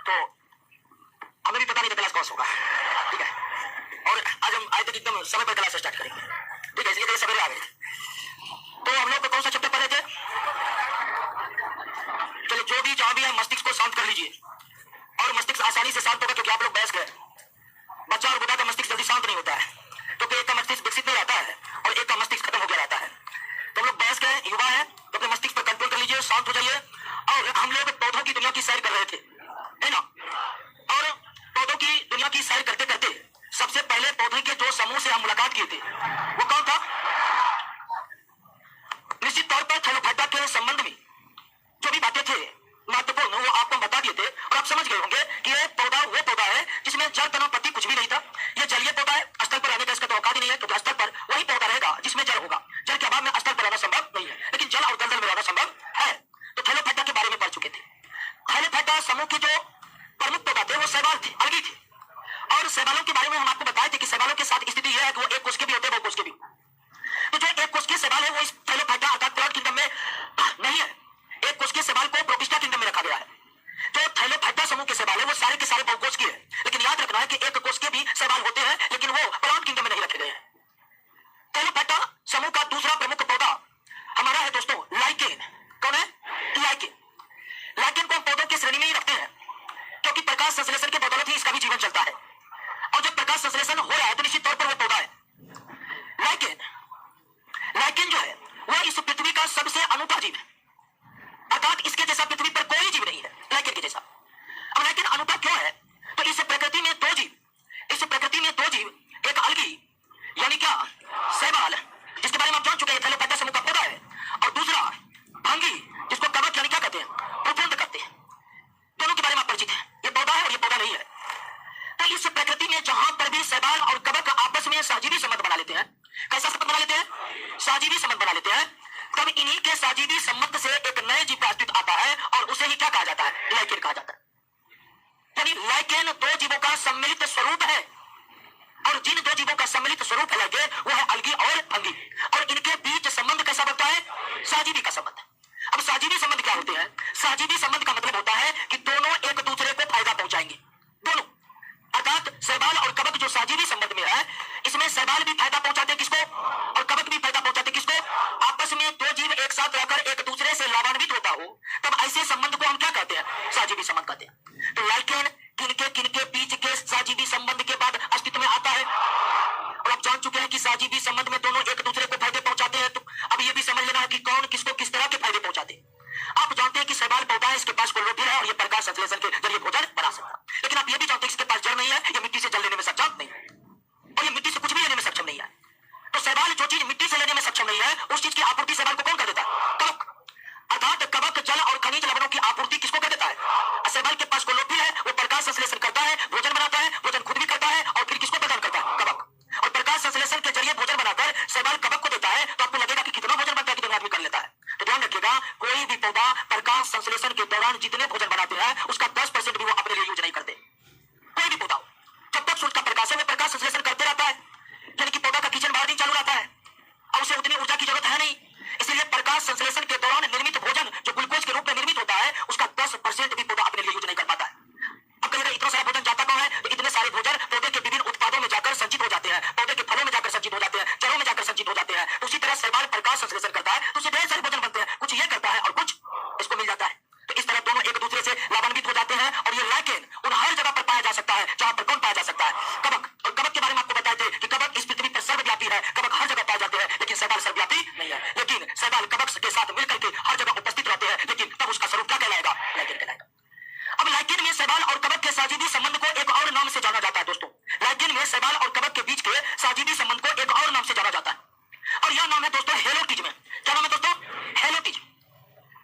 तो हमें भी पता नहीं था क्लास कौन होगा, ठीक है। और आज हम आए थे कि एकदम समय पर क्लास स्टार्ट करेंगे, ठीक है, इसलिए सवेरे आ गए थे। तो हम लोग कौन सा चैप्टर पढ़े थे? चलो जो भी जहां भी है मस्तिष्क को शांत कर लीजिए, और मस्तिष्क आसानी से शांत होगा क्योंकि आप लोग बहस गए। बच्चा और बुढ़ा का मस्तिष्क जल्दी शांत नहीं होता है, क्योंकि एक का मस्तिष्क विकसित नहीं रहता है और एक का मस्तिष्क खत्म हो गया रहता है। तो हम लोग बहस गए, युवा है तो अपने मस्तिष्क पर कंट्रोल कर लीजिए, शांत हो जाइए। और हम लोग पौधों की दुनिया की सैर कर रहे थे, है ना। और पौधों की दुनिया की सैर करते करते सबसे पहले पौधे के जो समूह से हम मुलाकात किए थे वो कौन था? निश्चित तौर पर थैलोफाइटा के संबंध में जो भी बातें थे महत्वपूर्ण वो आपको बता दिए थे, और आप समझ गए होंगे कि ये पौधा वो पौधा है जिसमें जड़ तना पत्ती कुछ भी नहीं था। ये जलीय पौधा है, स्थल पर रहने का इसका तो औकात ही नहीं है, क्योंकि स्थल पर वही पौधा रहेगा जिसमें जड़ होगा। जड़ के अभाव में स्थल पर रहना संभव नहीं है, लेकिन जल और दलदल में रहना संभव है। तो थैलोफाइटा के बारे में पढ़ चुके थे। थैलोफाइटा समूह के जो प्रमुख पौधा थे वो शैवाल थे, अलगी थे। और शैवालों के बारे में हम आपको बताए थे कि शैवालों के साथ स्थिति यह है कि वो एक कोष के भी होते हैं, बहुकोष के भी। तो जो एक कोष के शैवाल है वो इस थैलोफाइटा अर्थात प्लांट किंगडम में नहीं है। एक कोष के शैवाल को प्रोटिस्टा किंगडम में रखा गया है। जो थैलोफाइटा समूह के शैवाल है वो सारे के सारे बहुकोष के हैं, लेकिन याद रखना है कि एक कोष के भी शैवाल होते हैं, लेकिन वो प्लांट किंगडम में नहीं रखे गए हैं। थैलोफाइटा समूह का दूसरा प्रमुख पौधा हमारा है दोस्तों लाइकेन। कौन है? लाइकेन। लाइकेन को हम पौधों की श्रेणी में ही रखते हैं, क्योंकि प्रकाश संश्लेषण के बदौलत ही इसका भी जीवन चलता है, और जब प्रकाश संश्लेषण हो रहा है तो निश्चित तौर पर वो पौधा है लाइकेन। लाइकेन जो है वह इस पृथ्वी का सबसे अनूठा जीव है, अर्थात इसके जैसा पृथ्वी पर कोई जीव नहीं है लाइकेन के जैसा। अब लाइकेन अनूठा क्यों है? तो इस प्रकृति में दो जीव, एक अलगी यानी क्या शैवाल, जिसके बारे में आप जान चुके हैं थैलोफाइटा समूह का पौधा है, और दूसरा भंगी जिसको कवक यानी क्या कहते हैं, फफूंद कहते हैं। दोनों के बारे में आप परिचित हैं, ये पौधा है और ये पौधा नहीं है। तो इस प्रकृति में जहां पर भी शैवाल और कवक आपस में सहजीवी संबंध बना लेते हैं, कैसा संबंध बना लेते हैं? सहजीवी संबंध बना लेते हैं, तब इन्हीं के सहजीवी संबंध से एक नए जीव का अस्तित्व आता है, और उसे ही क्या कहा जाता है? लाइकेन कहा जाता है। यानी लाइकेन दो जीवों का सम्मिलित स्वरूप है, और जिन दो जीवों का सम्मिलित स्वरूप है लाइकेन वो है अलगी और फंगी, और इनके बीच संबंध कैसा बनता है? सहजीवी का संबंध। अब सहजीवी संबंध क्या होते हैं? सहजीवी संबंध का मतलब होता है कि दोनों एक दूसरे को फायदा पहुंचाएंगे, दोनों। अर्थात शैवाल और कवक जो सहजीवी संबंध में है, इसमें शैवाल भी फायदा पहुंचाते किसको और कवक भी फायदा पहुंचाते किसको? आपस में दो जीव एक साथ रहकर एक दूसरे से लाभान्वित होता हो, तब ऐसे संबंध को हम क्या कहते हैं? सहजीवी संबंध कहते हैं। तो लाइकेन किनके बीच के सहजीवी संबंध के बाद अस्तित्व में आता है, और आप जान चुके हैं कि सहजीवी संबंध में दोनों एक दूसरे को फायदे पहुंचाते हैं। तो अब ये भी समझ लेना है कि कौन किसको किस तरह के फायदे पहुंचाते हैं। आप जानते हैं कि शैवाल पौधा है, इसके पास क्लोरोफिल है और ये प्रकाश संश्लेषण के जरिए भोजन बना सकता है, लेकिन आप ये भी जानते हैं इसके पास जड़ नहीं है, ये मिट्टी से जल लेने में सक्षम नहीं है, और ये मिट्टी से कुछ भी लेने में सक्षम नहीं है। तो शैवाल जो चीज मिट्टी से लेने में सक्षम नहीं है, उस चीज की आपूर्ति शैवाल को कौन कर देता है? कवक। अर्थात कवक जल और खनिज लवणों की आपूर्ति किसको कर देता है? शैवाल के पास क्लोरोफिल है, वो प्रकाश संश्लेषण करता है, भोजन बनाता है, भोजन खुद भी करता है, और फिर किसको प्रदान करता है? कवक। और प्रकाश संश्लेषण के जरिए भोजन बनाकर शैवाल कवक को देता है, तो आपको लगेगा कि कितना भोजन बनता है, कितना आदमी कर लेता है। तो ध्यान रखिएगा, कोई भी पौधा प्रकाश संश्लेषण के दौरान जितने भोजन बनाते हैं उसका 10% भी वो अपने लिए यूज नहीं करते। कोई भी पौधा हो, जब तक उसका प्रकाश है वो प्रकाश संश्लेषण करते रहता है, यानी कि पौधा का किचन 12 दिन चालू रहता है, और उसे उतनी ऊर्जा की जरूरत है नहीं। इसलिए प्रकाश संश्लेषण के दौरान निर्मित भोजन जो ग्लूकोज के रूप में निर्मित होता है, उसका 10% भी पौधा अपने लिए यूज नहीं कर पाता है। अब कहिएगा इतना सारा भोजन जाता कहाँ है? तो इतने सारे भोजन पौधे के विभिन्न उत्पादों में जाकर संचित हो जाते हैं, पौधे के फलों में जाकर संचित हो जाते हैं, जड़ों में जाकर संचित हो जाते हैं। उसी तरह शैवाल प्रकाश संश्लेषण करता है, तो उसे ढेर सारे भोजन बनते हैं, कुछ ये करता है और कुछ इसको मिल जाता है। तो इस तरह दोनों एक दूसरे से लाभान्वित हो जाते हैं, और ये लाइकेन उन हर जगह पर पाया जा सकता है जहां पर कौन पाया जा सकता है? कवक। और कवक के बारे में आपको बताए थे कि कवक इस पृथ्वी पर सर्वव्यापी है, कवक हर जगह पाए जाते हैं, लेकिन शैवाल सर्वव्यापी नहीं है। लेकिन शैवाल कवक के साथ मिलकर के हर जगह उपस्थित रहते हैं, लेकिन तब उसका स्वरूप क्या कहलाएगा? लाइकेन कहलाएगा। अब लाइकेन में शैवाल और कवक के सहजीवी संबंध को एक और नाम से जाना जाता है दोस्तों। लाइकेन में शैवाल और कवक के बीच के सहजीवी संबंध को एक और नाम से जाना जाता है, और यह नाम है दोस्तों हेलोटिज्म। क्या नाम है दोस्तों? हेलोटिज्म।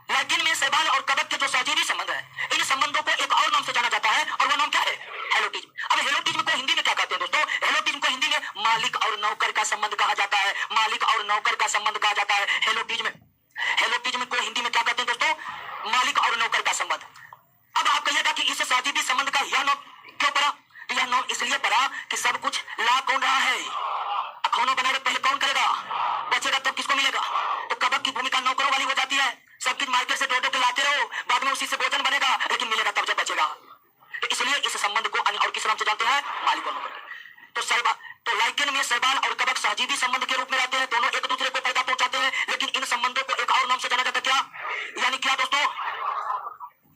लाइकेन में शैवाल और कवक के जो सहजीवी संबंध है, इन संबंधों को एक और नाम से जाना जाता है, और वह नाम क्या है? हेलोटिज्म। अब हेलोटिज्म को हिंदी में क्या कहते हैं दोस्तों? हेलोटिज्म को हिंदी में मालिक और नौकर का संबंध कहा जाता है। मालिक और नौकर का संबंध कहा जाता है हेलोटिज्म। हेलोटिज्म को हिंदी में क्या कहते हैं दोस्तों? मालिक और नौकर का संबंध। अब आप कहिएगा कि इस सहजीवी संबंध का यह नाम क्यों पड़ा? तो यह नाम इसलिए पड़ा कि सब कुछ ला कौन रहा है? खाना बनाने पहले कौन करेगा? बचेगा तब किसको मिलेगा? तो कवक की भूमिका नौकरों वाली हो जाती है। सब कुछ मार्केट से ढो के लाते रहो, बाद में उसी से भोजन बनेगा, लेकिन मिलेगा तब जब बचेगा। पॉलीगोन होकर के। तो लाइकेन में शैवाल और कवक सहजीवी संबंध के रूप में रहते हैं, दोनों एक दूसरे को फायदा पहुंचाते हैं, लेकिन इन संबंधों को एक और नाम से जाना जाता है, क्या? यानी क्या दोस्तों,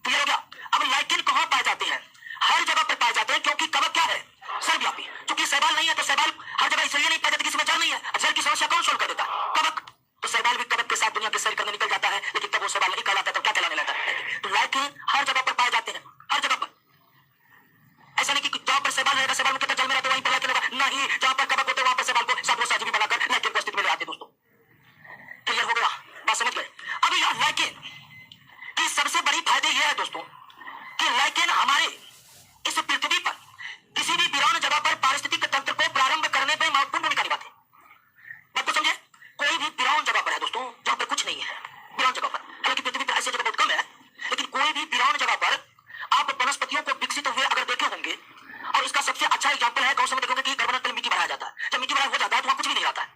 क्लियर हो गया? अब लाइकेन कहां पाए जाते हैं? हर जगह पर पाए जाते हैं, क्योंकि कवक क्या है? सर्वव्यापी। क्योंकि शैवाल नहीं है तो शैवाल हर जगह इसलिए नहीं पाए जाते, किसी में जल नहीं है। जल की समस्या कौन सोल्व कर देता है? कवक। तो शैवाल भी कवक के साथ दुनिया के सैर करने निकल जाता है, लेकिन तब वो शैवाल नहीं कहलाता, तो क्या कहलाने लगता है? तो लाइकेन हर जगह पर पाए जाते हैं, हर जगह पर। ऐसा नहीं कि जहां पर शैवाल रहेगा, शैवाल में कितना जल में रहता है वहीं पर लाइकेन होगा, नहीं। जहां पर कवक होते हैं वहां पर शैवाल को साधु सहजीवी बनाकर लाइकेन को अस्तित्व में ले आते। दोस्तों क्लियर हो गया? बात समझ गए? अब यह लाइकेन की सबसे बड़ी फायदे यह है दोस्तों कि लाइकेन हमारे इस पृथ्वी पर किसी भी वीरान जगह पर पारिस्थितिक तंत्र को प्रारंभ करने में महत्वपूर्ण भूमिका निभाते हैं। बात को समझे? कोई भी वीरान जगह पर है दोस्तों, जहां पर कुछ नहीं है, वीरान जगह पर, हालांकि पृथ्वी पर ऐसी जगह बहुत कम है, लेकिन कोई भी वीरान जगह पर आप वनस्पतियों को विकसित हुए अगर देखे होंगे, और इसका सबसे अच्छा एग्जाम्पल है गांव में देखोगे कि कार्बन तल मिट्टी बनाया जाता है। जब मिट्टी बनाया हो जाता है तो वहां कुछ भी नहीं रहता है।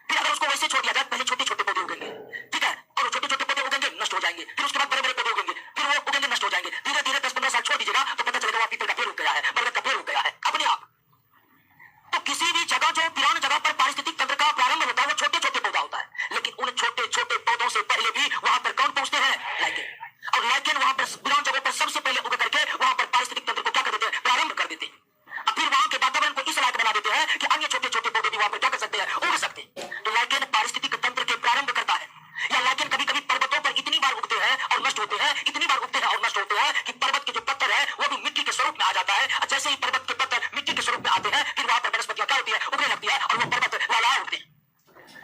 फिर अगर उसको वैसे छोड़ दिया जाए, पहले छोटे छोटे पौधे उगेंगे, ठीक है, और छोटे छोटे पौधे उगेंगे, नष्ट हो जाएंगे, फिर उसके बाद बड़े बड़े पौधे उगेंगे, फिर वो उगेंगे, नष्ट हो जाएंगे। धीरे धीरे 10-15 साल छोड़ दीजिएगा तो पता चलेगा वहां पीपल का पेड़ उग गया है, बरगद का पेड़ उग गया है अपने आप। तो किसी भी जगह जो वीरान जगह पर पारिस्थितिक तंत्र का प्रारंभ होता है वो छोटे छोटे पौधा होता है, लेकिन उन छोटे छोटे पौधों से पहले भी वहां पर कौन पहुंचते हैं? लाइकेन। और लाइकेन वहां पर वीरान जगह पर सबसे पहले उग करके वहां पर पारिस्थितिक तंत्र को क्या कर देते हैं? प्रारंभ कर देते हैं। अब फिर वहां के वातावरण को इस लायक बना देते हैं कि अन्य छोटे छोटे पौधे भी वहां पर क्या कर सकते हैं? उग सकते हैं। तो लाइकेन पारिस्थितिक तंत्र के प्रारंभ करता है। या लाइकेन कभी कभी पर्वतों पर इतनी बार उगते हैं और नष्ट होते हैं, इतनी बार उगते हैं और नष्ट होते हैं कि पर्वत के जो पत्थर है वो भी मिट्टी के स्वरूप में आ जाता है। और जैसे ही पर्वत के पत्थर मिट्टी के स्वरूप में आते हैं, फिर वहां पर वनस्पतियां क्या होती है? उगने लगती है, और वो पर्वत लाला उगते हैं।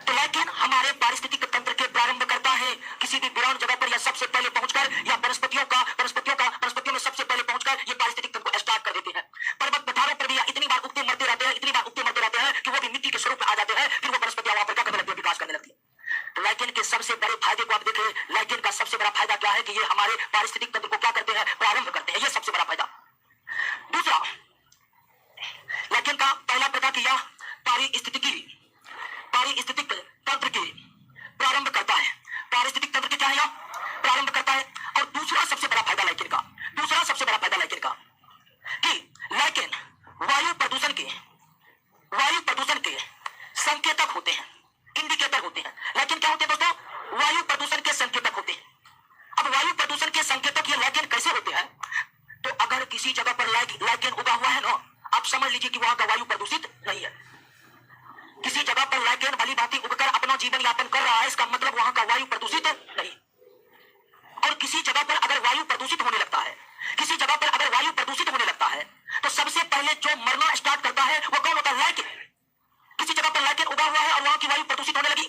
तो लाइकेन हमारे पारिस्थितिक तंत्र के प्रारंभ करता है किसी भी वीरान जगह पर, या सबसे पहले पहुंचकर, या वनस्पतियों में सबसे पहले पहुंचकर ये पारिस्थितिक तंत्र को स्टार्ट कर देते हैं। पर्वत पठारों पर भी इतनी बार उगते मरते रहते हैं, इतनी बार उगते मरते रहते हैं कि वो भी मिट्टी के स्वरूप में आ जाते हैं, फिर वो वनस्पतियां वहां पर क्या करने लगती है? विकास करने लगती है। तो लाइकेन के सबसे बड़े फायदे को आप देखें, लाइकेन का सबसे बड़ा फायदा क्या है कि ये हमारे पारिस्थितिक तंत्र को क्या करते हैं? प्रारंभ करते हैं। ये सबसे बड़ा फायदा। दूसरा, लाइकेन का पहला फायदा कि यह पारिस्थितिक तंत्र के प्रारंभ करता है। पारिस्थितिक तंत्र के क्या है? प्रारंभ करता है। और दूसरा सबसे बड़ा फायदा लाइकेन का कि लाइकेन वायु प्रदूषण के संकेतक होते हैं, इंडिकेटर होते हैं। लाइकेन क्या होते हैं दोस्तों? वायु प्रदूषण के संकेतक होते हैं। अब वायु प्रदूषण के संकेतक ये लाइकेन कैसे होते हैं? तो अगर किसी जगह पर लाइकेन उगा हुआ है ना, आप समझ लीजिए कि वहां का वायु प्रदूषित नहीं है। किसी जगह पर लाइकेन भली भांति उगकर अपना जीवन यापन कर रहा है, इसका मतलब वहां का वायु प्रदूषित नहीं। और किसी जगह पर अगर वायु प्रदूषित होने लगता है, तो सबसे पहले जो मरना स्टार्ट करता है वो कौन होता है? लाइकेन। किसी जगह पर लाइकेन उगा हुआ है और वहां की वायु प्रदूषित होने लगी,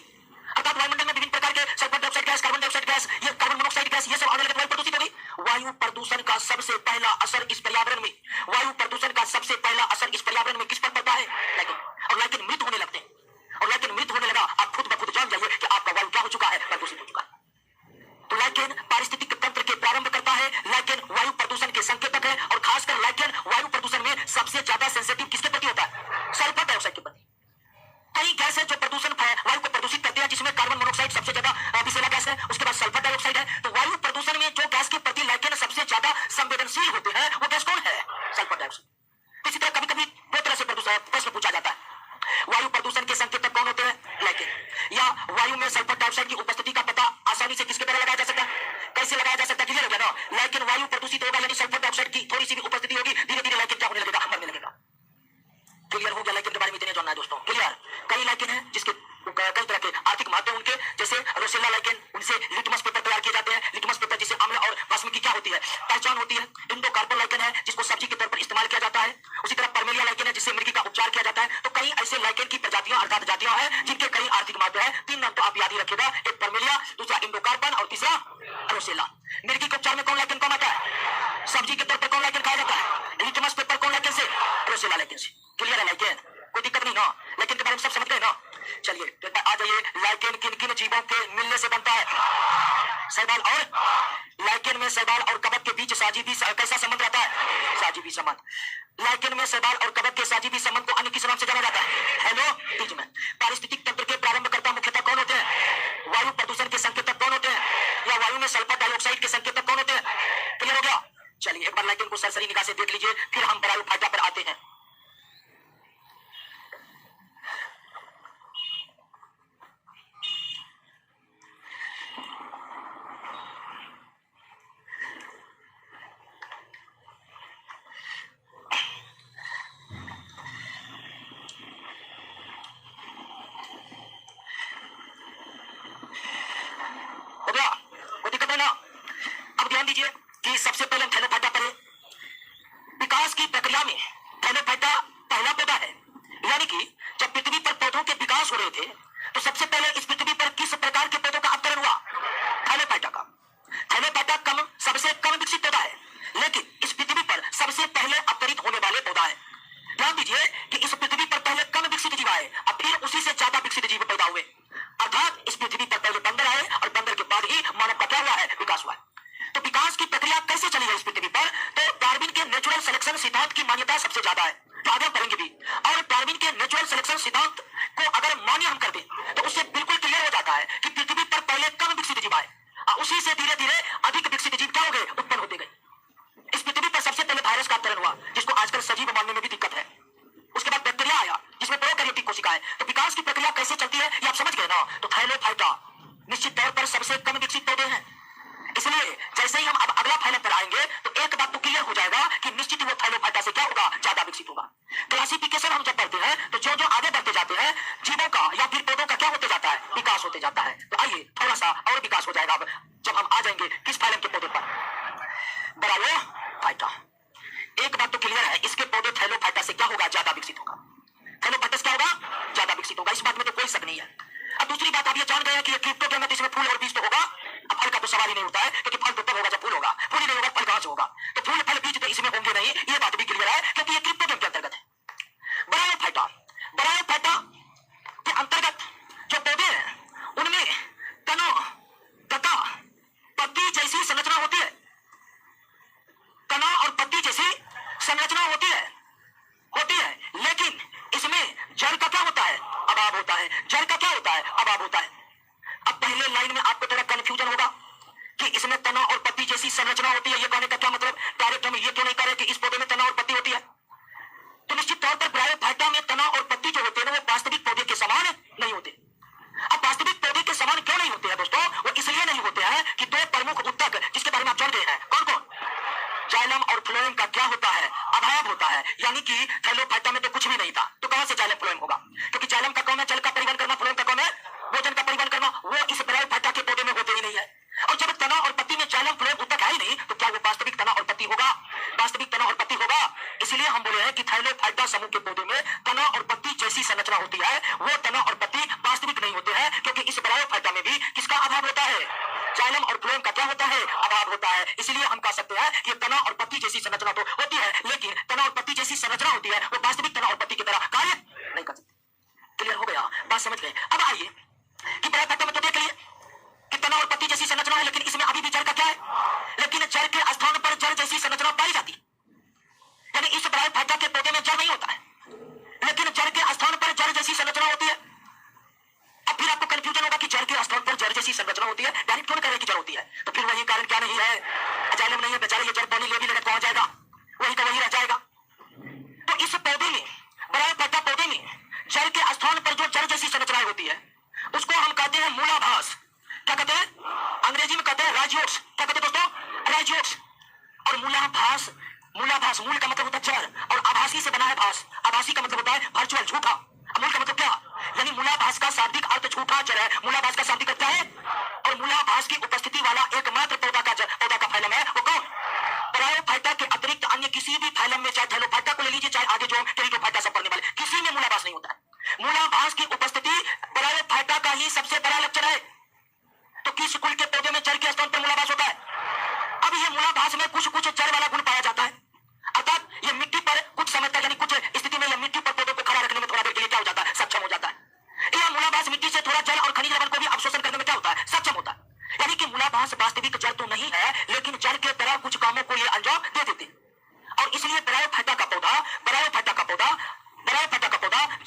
अर्थात वायुमंडल में विभिन्न प्रकार के sulphur dioxide gas, carbon dioxide gas, ये कार्बन मोनोऑक्साइड गैस, ये सब आने लगे, वायु प्रदूषित हो गई। वायु प्रदूषण का सबसे पहला असर इस पर्यावरण में किस पर पड़ता है? लाइकेन। और लाइकेन मृत होने लगते हैं, और लाइकेन मृत होने लगा, आप खुद ब खुद जान जाइए कि आपका वायु क्या हो चुका है? प्रदूषित हो चुका है। तो लाइकेन पारिस्थितिक तंत्र के प्रारंभ करता है, लाइकेन वायु प्रदूषण के संकेतक है, और खासकर लाइकेन वायु प्रदूषण में सबसे ज्यादा सेंसिटिव किसके प्रति होता है? सल्फर डाइऑक्साइड के प्रति। कई गैस है जो प्रदूषण वायु को प्रदूषित करते हैं, जिसमें कार्बन मोनोऑक्साइड सबसे ज्यादा विषैला गैस है, उसके बाद सल्फर डाइऑक्साइड है। तो वायु प्रदूषण में जो गैस के प्रति लाइकेन सबसे ज्यादा संवेदनशील होते हैं वो गैस कौन है? Sulphur dioxide. इसी तरह कभी कभी दो तरह से प्रश्न पूछा जाता है, वायु प्रदूषण के संकेतक कौन होते हैं? लाइकेन। या वायु में सल्फर डाइऑक्साइड की उपस्थिति का पता आसानी से किसके द्वारा लगाया जा सकता है? कैसे लगाया जा सकता है? क्लियर हो गया ना? लाइकेन वायु प्रदूषित होगा, यानी सल्फर डाइऑक्साइड की थोड़ी सी भी उपस्थिति होगी, धीरे धीरे लाइकेन क्या होने लगेगा? मरने लगेगा। क्लियर हो गया? लाइकेन के बारे में इतने जानना है दोस्तों। क्लियर? कई लाइकेन है जिसके कई तरह के आर्थिक महत्व उनके, जैसे रोसेला लाइकेन, उनसे लिटमस पेपर तैयार किए जाते हैं। लिटमस पेपर जिसे अम्ल और भस्म की क्या होती है? पहचान होती है। इंडोकार्पन लाइकेन है जिसको सब्जी के तौर पर इस्तेमाल किया जाता है। उसी तरह परमेलिया लाइकेन है जिससे मुर्गी का उपचार किया जाता है। तो कई ऐसे लाइकेन की प्रजातियां अर्थात जातियां हैं जिनके कई आर्थिक महत्व है। 3 नाम तो आप याद ही रखिएगा, एक परमेलिया, दूसरा इंडोकार्पन और तीसरा रोसेला। मुर्गी के उपचार में कौन लाइकेन कौन आता है? सब्जी के तौर पर कौन लाइकेन खाया जाता है? लिटमस पेपर कौन लाइकेन से? रोसेला लाइकेन से। क्लियर है? लाइकेन कोई दिक्कत नहीं ना? लाइकेन के बारे में सब समझ गए ना? चलिए तो आ जाइए, लाइकेन किन किन जीवों के मिलने से बनता है? शैवाल और लाइकेन में शैवाल और कवक के बीच साजीवी कैसा संबंध रहता है? साजीवी संबंध। लाइकेन में शैवाल और कवक के साजीवी संबंध को अन्य किस नाम से जाना जाता है? हेलोटीजम। पारिस्थितिक तंत्र के प्रारंभकर्ता मुख्यतः कौन होते हैं? वायु प्रदूषण के संकेतक कौन होते हैं? या वायु में सल्फर डाइऑक्साइड के संकेतक कौन होते हैं? क्लियर हो गया? चलिए एक बार लाइकेन को सरसरी निगाह से देख लीजिए, फिर हम वायु फायदा पर आते हैं। विकसित जीव पैदा हुए, अर्थात इस पृथ्वी पर पहले बंदर आए और बंदर के बाद ही मानव का क्या हुआ है, विकास हुआ है। तो विकास की प्रक्रिया कैसे चली है इस पृथ्वी पर? तो डार्विन के नेचुरल सिलेक्शन सिद्धांत की मान्यता सबसे ज्यादा है, तो आगे हम पढ़ेंगे भी। और डार्विन के नेचुरल सिलेक्शन सिद्धांत को अगर मान्य हम कर दें तो उससे बिल्कुल क्लियर हो जाता है कि पृथ्वी पर पहले कम विकसित जीव आए, उसी से धीरे धीरे अधिक विकसित जीव क्या हो गए, उत्पन्न होते गए। इस पृथ्वी पर सबसे पहले वायरस का अवतरण हुआ, जिसको आजकल सजीव मानने में भी दिक्कत है। उसके बाद बैक्टीरिया आया, जिसमें प्रोकैरियोटिक कोशिकाएं। तो विकास की प्रक्रिया कैसे चलती है ये आप समझ गए ना। तो थाइलोफाइटा निश्चित तौर पर सबसे कम विकसित पौधे हैं, इसलिए जैसे ही हम अब अगला फाइलम पर आएंगे तो एक बात तो क्लियर हो जाएगा कि निश्चित ही वो थाइलोफाइटा से क्या होगा, ज्यादा विकसित होगा। क्लासिफिकेशन हम जब पढ़ते हैं तो जो जो आगे बढ़ते जाते हैं जीवों का या फिर पौधों का क्या होते जाता है, विकास होते जाता है। तो आइए थोड़ा सा और विकास हो जाएगा अब जब हम आ जाएंगे किस फाइलम के पौधे पर, ब्रायोफाइटा। एक बात तो क्लियर है, इसके पौधे थाइलोफाइटा से क्या होगा, ज्यादा विकसित होगा। थाइलोफाइटा क्या होगा, ज्यादा विकसित होगा, इस बात में तो कोई शक नहीं है। अब दूसरी बात आप ये जान गए हैं कि ये क्रिप्टोगैम है, इसमें फूल और बीज तो होगा। अब फल का तो सवाल ही नहीं होता है, क्योंकि फल तो तब होगा जब फूल होगा, फूल ही नहीं होगा फल कहां से होगा। तो फूल फल बीज तो इसमें होंगे नहीं, ये बात भी क्लियर है, क्योंकि ये क्रिप्टोगैम के अंतर्गत है। ब्रायोफाइटा, ब्रायोफाइटा के अंतर्गत जो पौधे हैं उनमें तनों तथा पत्ती जैसी संरचना होती है, तना और पत्ती जैसी संरचना होती है, लेकिन इसमें जड़ का क्या होता है, अभाव होता है। जड़ का क्या होता है, अभाव होता है। अब पहले लाइन में आपको थोड़ा कंफ्यूजन होगा कि इसमें तना और पत्ती जैसी संरचना होती है, ये कहने का क्या मतलब, डायरेक्ट हम ये क्यों नहीं कह रहे कि इस पौधे में तना और पत्ती होती है। तो निश्चित तौर पर ब्रायोफाइटा में तना और पत्ती जो होते हैं वो वास्तविक पौधे के समान नहीं होते। अब वास्तविक पौधे के समान क्यों नहीं होते हैं दोस्तों, वो इसलिए नहीं होते हैं कि दो प्रमुख ऊतक जिसके बारे में आप जान गए हैं, कौन कौन, जाइलम और फ्लोएम का क्या होता है, अभाव होता है। यानी कि थाइलोफाइटा में तो कुछ भी नहीं था, तो कहां से जाइलम फ्लोएम होगा, क्योंकि जाइलम का काम है जल का परिवहन करना, फ्लोएम का काम है भोजन का परिवहन करना, वो इस ब्रायोफाइटा के पौधे में होते ही नहीं है। और जब तना और पत्ती में जाइलम फ्लोएम ऊतक है ही नहीं, तो क्या वो वास्तविक तना और पत्ती होगा, वास्तविक तना और पत्ती होगा। इसलिए हम बोले हैं कि थाइलोफाइटा समूह के पौधे में तना और पत्ती जैसी संरचना होती है, वो तना और पत्ती वास्तविक नहीं होते हैं, क्योंकि इस ब्रायोफाइटा में भी किसका अभाव होता है, जाइलम और फ्लोएम का क्या होता है, अभाव होता है। इसलिए हम कह सकते हैं कि तना और पत्ती जैसी संरचना तो होती है, लेकिन तना और पत्ती जैसी संरचना होती है, वो वास्तविक तना और पत्ती की तरह कार्य नहीं कर सकती। क्लियर हो गया, बात समझ गए। अब आइए कि ब्रायोफाइटा में तो देख लिए कि तना और पत्ती जैसी संरचना है, लेकिन इसमें अभी भी जड़ का क्या है, लेकिन जड़ के स्थान पर जड़ जैसी संरचना पाई जाती है। यानी इस ब्रायोफाइटा के पौधे में जड़ नहीं होता है, लेकिन जड़ के स्थान पर जड़ जैसी संरचना होती है। अब फिर आपको कंफ्यूजन होगा कि जड़ के स्थान पर जड़ जैसी संरचना होती है, डायरेक्ट क्यों कह रहे कि जड़ होती है, तो फिर वही कारण क्या नहीं है, जाइलम नहीं है बेचारे, ये जड़ पानी ले भी लेकर पहुंच जाएगा, वही का वही रह जाएगा। तो इस पौधे में, ब्रायोफाइटा पौधे में जड़ के स्थान पर जो जड़ जैसी संरचना होती है उसको हम कहते हैं मूलाभास। क्या कहते हैं, अंग्रेजी में कहते हैं राइजियोट्स। क्या कहते हैं दोस्तों, राइजियोट्स। और मूलाभास, मूलाभास मूल का मतलब होता है जड़, और आभासी से बना है भास, आभासी का मतलब होता है वर्चुअल, झूठा। मूल का मतलब क्या, यानी मूलाभास का शाब्दिक अर्थ झूठा जड़ है। मूलाभास का शाब्दिक अर्थ क्या है, और मूलाभास की उपस्थिति वाला एकमात्र पौधा का फाइलम है वो कौन, ब्रायोफाइटा के अतिरिक्त अन्य किसी भी फाइलम में, चाहे थाइलोफाइटा को ले लीजिए चाहे आगे जो टेरिडोफाइटा सब पढ़ने वाले, किसी में मूलाभास नहीं होता है। मूलाभास की उपस्थिति ब्रायोफाइटा का ही सबसे बड़ा लक्षण है। तो किस कुल के पौधे में जड़ के स्थान पर मूलाभास होता है? अब ये मूलाभास में कुछ कुछ जड़ वाला गुण पाया जाता है, अर्थात ये मिट्टी पर कुछ समय तक, यानी कुछ स्थिति में, यह मिट्टी पर पौधों को खड़ा रखने में थोड़ा देर के लिए क्या हो जाता है, सक्षम हो जाता है। यह मूलाभास मिट्टी से थोड़ा जल और खनिज लवण को भी अवशोषण करने में क्या होता है, सक्षम होता है। यानी कि मूलाभास वास्तविक जड़ तो नहीं है, लेकिन जड़ के तरह कुछ कामों को ये अंजाम दे देते। और इसलिए ब्रायोफाइटा का पौधा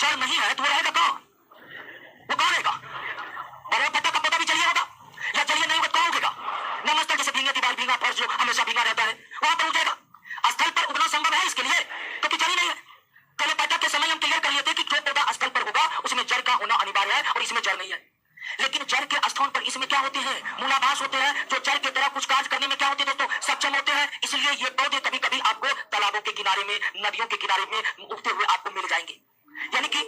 जड़ नहीं है, तो रहेगा कहां, वो कहां रहेगा? ब्रायोफाइटा का पौधा भी जलीय होगा, या जलीय नहीं होगा कहां उगेगा? नमस्ते, जैसे भींगे दीवार, भींगा फर्श जो हमेशा भींगा रहता है, वहां पर उगेगा। स्थल पर उगना संभव है इसके लिए, क्योंकि जड़ ही नहीं है। थाइलोफाइटा के समय हम क्लियर कर लिए थे कि जो पौधा स्थल पर होगा उसमें जड़ का होना अनिवार्य है, और इसमें जड़ नहीं है। लेकिन जड़ के स्थान पर इसमें क्या होते हैं, मूलाभास होते हैं, जो जड़ के तरह कुछ कार्य करने में क्या होते हैं दोस्तों, सक्षम होते हैं। इसलिए ये पौधे कभी कभी आपको तालाबों के किनारे में, नदियों के किनारे में उगते हुए आपको मिल जाएंगे। यानी कि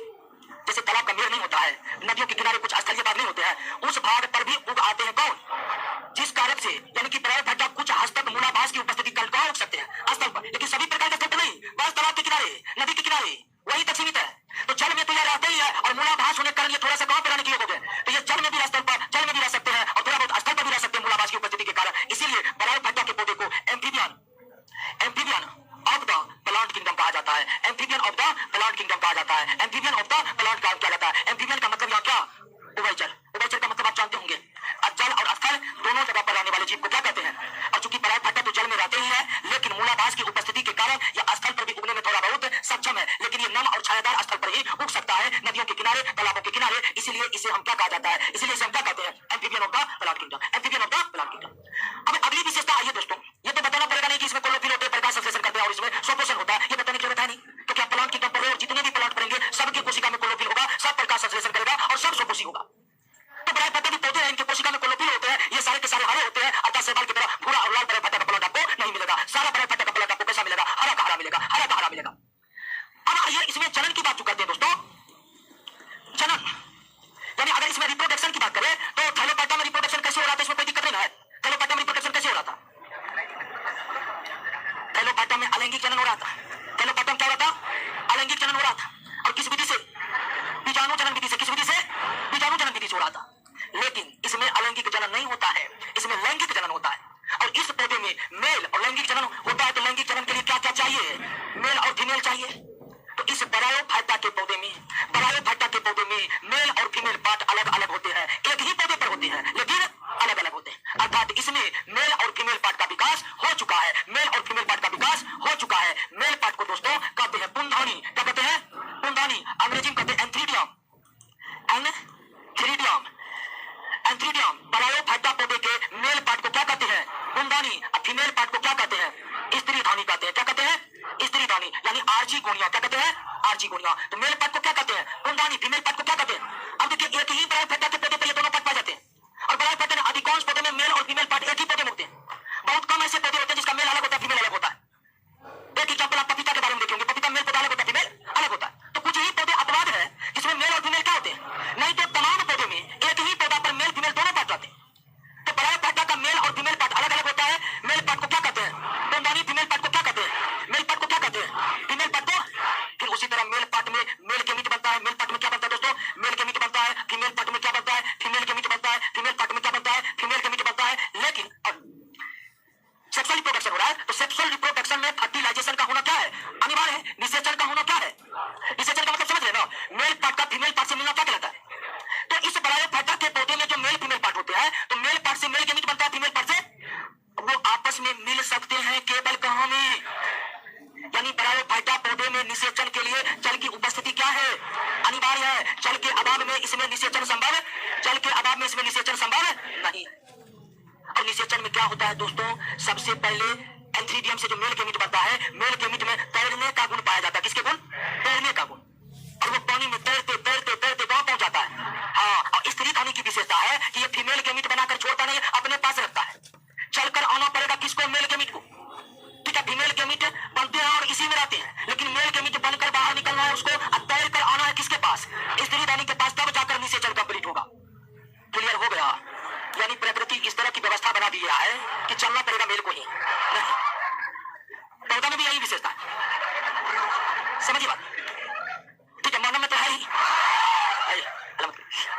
जैसे तालाब का मेड़ नहीं होता है, नदियों के किनारे कुछ स्थलीय भाग नहीं होते हैं, उस भाग पर भी उग आते हैं कौन, जिस कारण से, यानी कि ब्रायोफाइटा कुछ हद तक मूलाभास की उपस्थिति कहां उग सकते हैं, स्थल पर, लेकिन सभी प्रकार के स्थल नहीं, बस तालाब के किनारे, नदी के किनारे, वही तक सीमित है। तो जल में तो यह रहता ही है, और मूलाभास होने के कारण ये थोड़ा सा कहां पर रहने के योग हो गए, तो ये जल में भी स्थल पर, जल में भी रह सकते हैं, और थोड़ा बहुत स्थल पर भी रह सकते हैं मूलाभास की उपस्थिति के कारण। इसीलिए ब्रायोफाइटा के पौधे को amphibian of the plant kingdom कहा जाता जाता है, amphibian of the plant kingdom कहा जाता है, एम्फीबियन ऑफ द प्लांट कहा जाता है। एम्फीबियन का मतलब यहाँ क्या, उभयचर। उभयचर का मतलब आप जानते होंगे, जल और स्थल दोनों जगह पर रहने वाले जीव को क्या कहते हैं। और चूंकि परागफट्टा तो जल में रहते ही है, लेकिन मूलाधार की उपस्थिति के कारण यह स्थल पर भी उगने में थोड़ा बहुत सक्षम है, लेकिन ये नम और छायादार स्थल पर ही उग सकता है, नदियों के किनारे, तालाबों के किनारे। इसीलिए इसे हम क्या कहा जाता है, इसीलिए इसे हम क्या कहते हैं, amphibian of the plant kingdom, amphibian of the plant kingdom. अब अगली विशेषता आइए दोस्तों, ये तो बताना पड़ेगा नहीं कि इसमें क्लोरोफिल होते हैं, प्रकाश संश्लेषण करते हैं और इसमें स्वपोषण होता है, ये बताने की जरूरत है नहीं। तो क्या प्लांट किंगडम पर जितने भी प्लांट पढ़ेंगे सबकी कोशिका में क्लोरोफिल होगा, सब प्रकाश संश्लेषण करेगा और सब स्वपोषी होगा। तो परागफट्टा भी पौधे हैं, इनके कोशिका में क्लोरोफिल होते हैं, ये सारे के सारे हरे होते हैं, अर्थात शैवाल की तरह भूरा और लाल परागफट्टा का प्लांट आपको नहीं मिलेगा। सारा परागफट्टा का प्लांट आपको कैसा मिलेगा, हरा का हरा मिलेगा, हरा का हरा मिलेगा। अब आइए इसमें जनन की बात जो करते हैं दोस्तों, जनन यानी अगर इसमें रिप्रोडक्शन की बात करें तो थैलोपाइटा में रिप्रोडक्शन कैसे हो रहा था, इसमें कोई दिक्कत नहीं है। थैलोपाइटा में रिप्रोडक्शन कैसे हो रहा था, थैलोपाइटा में अलैंगिक जनन हो रहा था। थैलोपाइटा में क्या हो रहा था, अलैंगिक जनन हो रहा था, और किस विधि से, बीजाणु जनन विधि से। किस विधि से, बीजाणु जनन विधि से हो रहा था। लेकिन इसमें अलैंगिक जनन नहीं होता है, इसमें लैंगिक जनन होता है। और इस पौधे में मेल और लैंगिक जनन होता है, तो लैंगिक जनन के लिए क्या क्या चाहिए, मेल और फीमेल चाहिए। तो इस बरायोफाइटा के पौधे में, बरायोफाइटा के पौधे में मेल और फीमेल पार्ट अलग अलग होते हैं, एक ही पौधे पर होते हैं लेकिन अलग अलग होते हैं। अर्थात इसमें मेल और फीमेल पार्ट का विकास हो चुका है, मेल और फीमेल पार्ट का विकास हो चुका है। मेल पार्ट को दोस्तों कहते हैं पुंधानी, क्या कहते हैं, पुंधानी, अंग्रेजी में कहते हैं एंथ्रीडियम, एंथ्रीडियम, एंथ्रीडियम। बरायोफाइटा पौधे के मेल पार्ट को क्या कहते हैं, पुंधानी, और फीमेल पार्ट को क्या कहते हैं, स्त्रीधानी कहते हैं। क्या कहते हैं, स्त्रीधानी, यानी आर्ची गोनिया। क्या कहते हैं, आर्ची गोनिया। तो मेल पार्ट को क्या कहते हैं, पुंधानी, फीमेल पार्ट को क्या कहते हैं। अब देखिए एक ही बरायोफाइटा के पौधे पर ये दोनों पार्ट पाए जाते हैं, और बरायोफाइटा में अधिकांश पौधे में मेल और फीमेल पार्ट एक ही पौधे में होते हैं। बहुत कम ऐसे पौधे होते हैं जिसका मेल अलग होता है, फीमेल अलग होता है। एक एग्जाम्पल आप पपीता के बारे में देखेंगे, पपीता मेल पौधा अलग होता है, फीमेल अलग होता है। तो कुछ ही पौधे अपवाद है जिसमें मेल और फीमेल क्या होते हैं, नहीं तो तमाम पौधे में एक ही पौधा पर मेल फीमेल दोनों पार्ट होते हैं। तो बरायोफाइटा का मेल और फीमेल पार्ट अलग अलग होता है। मेल पार्ट को क्या कहते हैं, पुंधानी, फीमेल पार्ट को क्या कहते हैं, मेल पार्ट को क्या कहते हैं, फीमेल पार्ट को। फिर उसी तरह मेल पार्ट में मेल के मीट बनता है, मेल पार्ट में क्या बनता है दोस्तों, मेल के मीट बनता है। फीमेल पार्ट में क्या बनता है, फीमेल के मीट बनता है। फीमेल पार्ट में क्या बनता है, फीमेल के मीट बनता है। लेकिन सेक्सुअल रिप्रोडक्शन हो रहा है, तो सेक्सुअल रिप्रोडक्शन में फर्टिलाइजेशन का होना क्या है, अनिवार्य है। निषेचन का होना क्या है, निषेचन का मतलब समझ रहे ना, मेल पार्ट का फीमेल पार्ट से मिलना क्या कहलाता है। तो इस बरायोफाइटा के पौधे में जो मेल फीमेल पार्ट होते हैं, तो मेल पार्ट से मेल के मीट बनता है, फीमेल पार्ट से वो आपस में मिल सकते हैं, केवल कहाँ में, यानी बरायोफाइटा पौधे में निषेचन के लिए जल की उपस्थिति क्या है, अनिवार्य है। जल के अभाव में इसमें निषेचन संभव, जल के अभाव में इसमें निषेचन संभव नहीं है। और निषेचन में क्या होता है दोस्तों, सबसे पहले एंथ्रीडियम से जो मेल के मीट बनता है, मेल के मीट में तैरने का गुण पाया जाता है। किसके गुण, तैरने का गुण। और वो पानी में तैरते तैरते तैरते गांव पहुंच जाता है। हाँ, और स्त्रीधानी की विशेषता है कि ये फीमेल के मीट बनाकर छोड़ता नहीं, अपने पास रखता है। चलकर आना पड़ेगा किसको, मेल के मीट को। ठीक है, फीमेल के मीट बनते हैं और इसी में रहते हैं, लेकिन मेल के मीट बनकर बाहर निकलना है उसको, तैर कर आना है किसके पास, स्त्रीधानी के पास, तब जाकर निषेचन कंप्लीट होगा। क्लियर हो गया, यानी प्रकृति इस तरह की व्यवस्था बना दिया है कि चलना पड़ेगा मेल को ही। पौधा में भी यही विशेषता है, समझिए बात। ठीक है, मानव में तो है ही।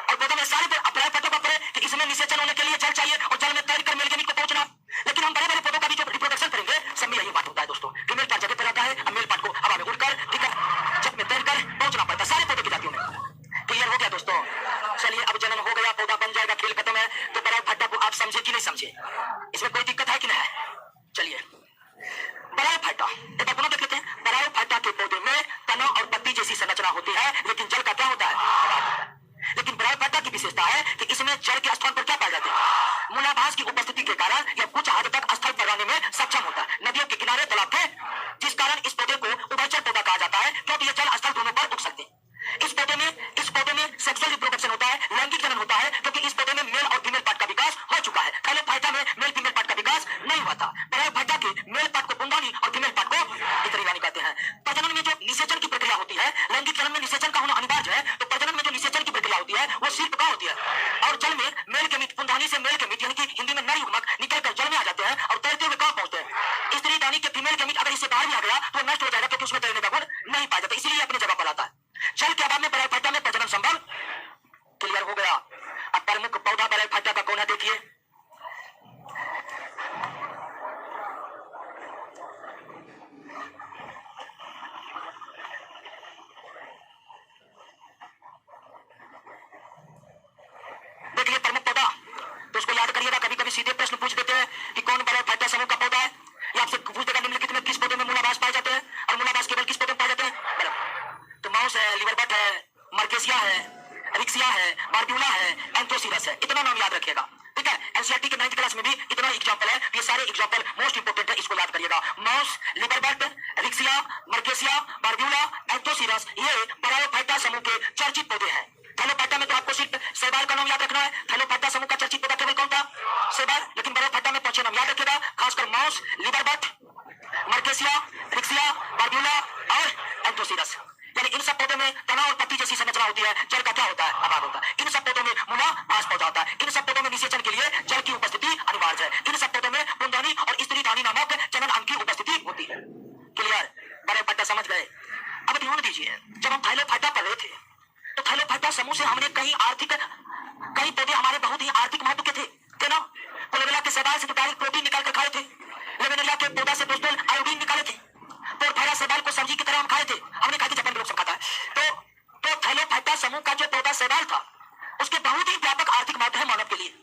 और पौधों में सारे बरायोफाइटा का पड़े कि इसमें निषेचन होने के लिए जल चाहिए और जल में तैरकर मेल के मीट को पहुंचना। लेकिन हम बड़े बड़े पौधों का भी जो रिप्रोडक्शन करेंगे सब में यही बात होता है दोस्तों, फीमेल पार्ट जगह पर रहता है, मेल पार्ट को हवा में उड़कर, ठीक है, जल में तैरकर पहुंचना पड़ता है सारे पौधों की जातियों में। क्लियर हो गया दोस्तों। चलिए अब जनन हो गया, पौधा बन जाएगा, खेल खत्म है। तो बरायोफाइटा को आप समझे कि नहीं समझे, इसमें कोई दिक्कत है कि नहीं है। चलिए बरायोफाइटा एक बार पुनः देख लेते हैं। बरायोफाइटा के पौधे में तना और पत्ती जैसी संरचना होती है, लेकिन जल का क्या होता है। लेकिन बरायोफाइटा की विशेषता है कि इसमें जल के स्थान पर क्या पाया जाता है, मूलाधार की उपस्थिति के कारण यह कुछ हद तक स्थल पर रहने में सक्षम होता है, नदियों के किनारे, तालाब पे, जिस कारण इस पौधे को उभयचर पौधा कहा जाता है, क्योंकि यह जल स्थल दोनों पर उग सकते हैं। इस पौधे में सेक्सुअल रिप्रोडक्शन होता है, लैंगिक जनन होता है, क्योंकि इस पौधे में मेल और फीमेल पार्ट का विकास हो चुका है। थैलोफाइटा में मेल फीमेल पार्ट का विकास नहीं हुआ था। बरायोफाइटा के मेल पार्ट को पुंधानी और फीमेल पार्ट को स्त्रीधानी कहते हैं। प्रजनन में जो निषेचन की प्रक्रिया होती है, लैंगिक जनन में निषेचन का होना अनिवार्य है, तो प्रजनन में जो निषेचन की प्रक्रिया होती है वो शिल्प का होती है। और जल में मेल के मीट, पुंधानी से मेल के मीट, यानी कि हिंदी में नर युग्मक निकलकर जल में आ जाते हैं और तैरते हुए कहां पहुंचते हैं, स्त्रीधानी के फीमेल के मीट अगर इससे बाहर भी आ गया तो नष्ट हो जाएगा, क्योंकि उसमें तैरने का गुण नहीं पाया जाता, इसीलिए अपनी जगह पर आता है। जल के अभाव में बरायोफाइटा में प्रजनन संभव। क्लियर हो गया। अब प्रमुख पौधा बरायोफाइटा का कौन है देखिए, एग्जाम्पल मोस्ट इंपोर्टेंट है, इसको याद करिएगा। मॉस, लिबरबर्ट, रिक्सिया, मर्केसिया, बार्ब्यूला, एंथोसिरस, ये ब्रायोफाइटा समूह के चर्चित पौधे हैं। थैलोफाइटा में तो आपको सिर्फ शैवाल का नाम याद रखना है। थैलोफाइटा समूह का चर्चित पौधा केवल कौन था? शैवाल। लेकिन ब्रायोफाइटा में 5 नाम याद रखिएगा, खासकर मॉस, लिबरबर्ट, मर्केसिया, रिक्सिया, बार्ब्यूला और एंथोसिरस। यानी इन सब पौधों में तना और पत्ती जैसी संरचना होती है। जल का क्या होता है? आभार होता है। इन सब पौधों में मूला घास पौधा होता है। इन सब पौधों में निषेचन के लिए जल की उपस्थिति अनिवार्य है। इन सब पौधों में पुंडनी और स्त्रीधानी नामक जनन अंग की उपस्थिति होती है। क्लियर? ब्रायोफाइटा समझ गए? अब ध्यान दीजिए, जब हम थैलोफाइटा पढ़ रहे थे तो थैलोफाइटा समूह से हमने कई पौधे हमारे बहुत ही आर्थिक महत्व के थे ना। कोलेबेला के शैवाल से तो डायरेक्ट प्रोटीन निकाल कर खाए थे। लेवेनेरिया के पौधा से दोस्तों आयोडीन निकाले थे। पोरफेरा शैवाल को सब्जी की तरह हम खाए थे। हमने खाई थी, जापान के लोग सब खाता है। तो थैलोफाइटा समूह का जो पौधा शैवाल था उसके बहुत ही व्यापक आर्थिक महत्व है मानव के लिए।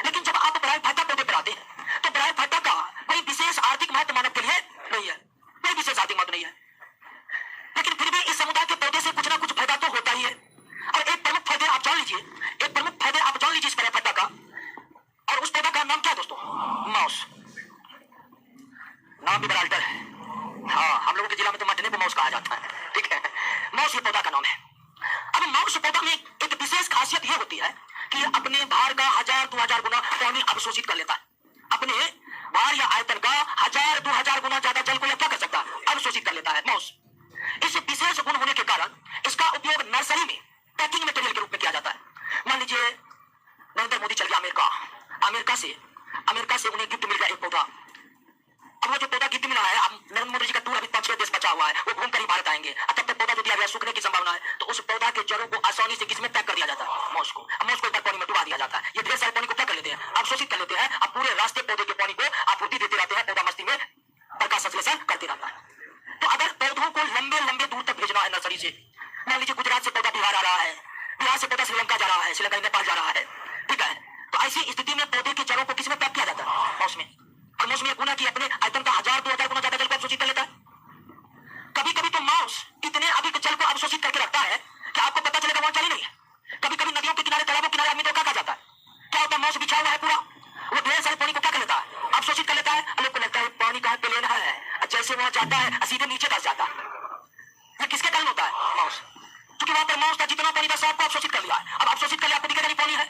लेकिन जब आप ब्रायोफाइटा पौधे पर आते हैं तो ब्रायोफाइटा का कोई विशेष आर्थिक महत्व मानव के लिए नहीं है, कोई विशेष आर्थिक महत्व नहीं है। लेकिन फिर भी इस समुदाय के पौधे से कुछ ना कुछ फायदा तो होता ही है। और एक प्रमुख फायदे आप जान लीजिए, इस ब्रायोफाइटा का, और उस पौधा का नाम क्या है दोस्तों? माउस। नाम भी बड़ा अल्टर है। हाँ, हम लोगों के जिला में तो मटने को माउस कहा जाता है, ठीक है। माउस ये पौधा का नाम है। अब माउस पौधा में एक विशेष खासियत ये होती है कि अपने भार का 1000-2000 गुना पानी अवशोषित कर लेता है। अपने भार या आयतन का 1000-2000 गुना ज्यादा जल को क्या कर सकता है? अवशोषित कर लेता है माउस। इस विशेष गुण होने के कारण इसका उपयोग नर्सरी में पैकिंग मटेरियल के रूप में किया जाता है। मान लीजिए नरेंद्र मोदी चल गया अमेरिका से उन्हें गिफ्ट मिल गया एक पौधा। अब वो जो पौधा गिफ्ट मिला है, अब नरेंद्र मोदी जी का टूर अभी 5-6 देश बचा हुआ है, वो घूम कर ही भारत आएंगे। तब तक पौधा जो दिया गया सूखने की संभावना है, तो उस पौधा के जड़ों को आसानी से किसमें पैक कर दिया जाता है? माउस को। अब माउस को एक बार पानी में डुबा दिया जाता है। ये ढेर सारे पानी को क्या कर लेते हैं? अवशोषित कर लेते हैं। अब पूरे रास्ते पौधे के पानी को आपूर्ति देते रहते हैं। पौधा मस्ती में प्रकाश संश्लेषण करते रहता है। तो अगर पौधों को लंबे लंबे दूर तक भेजना है नर्सरी से, मान लीजिए गुजरात से पौधा बिहार आ रहा है, बिहार से पौधा श्रीलंका जा रहा है, श्रीलंका नेपाल जा रहा है, ठीक है, तो ऐसी स्थिति में पौधे के जड़ों को किसमें पैक किया जाता है? माउस में। और माउस में एक गुना की अपने आयतन का 1000-2000 गुना ज्यादा जल को अवशोषित कर लेता है। कभी कभी तो माउस इतने अधिक जल को अवशोषित करके रखता है कि आपको पता चलेगा वहां चली नहीं है। कभी कभी नदियों के किनारे, तालाबों के किनारे आदमी तो क्या जाता है, क्या होता है? माउस बिछा हुआ है पूरा, वो ढेर सारे पानी को क्या कर लेता है? अवशोषित कर लेता है। लोग को लगता है पानी कहां पे लेना है, जैसे वहां जाता है सीधे नीचे धस जाता है। ये किसके कारण होता है? माउस। क्योंकि वहां पर माउस था, जितना पानी था सबको अवशोषित कर लिया है। अब अवशोषित कर लिया, आपको दिखेगा नहीं पानी है,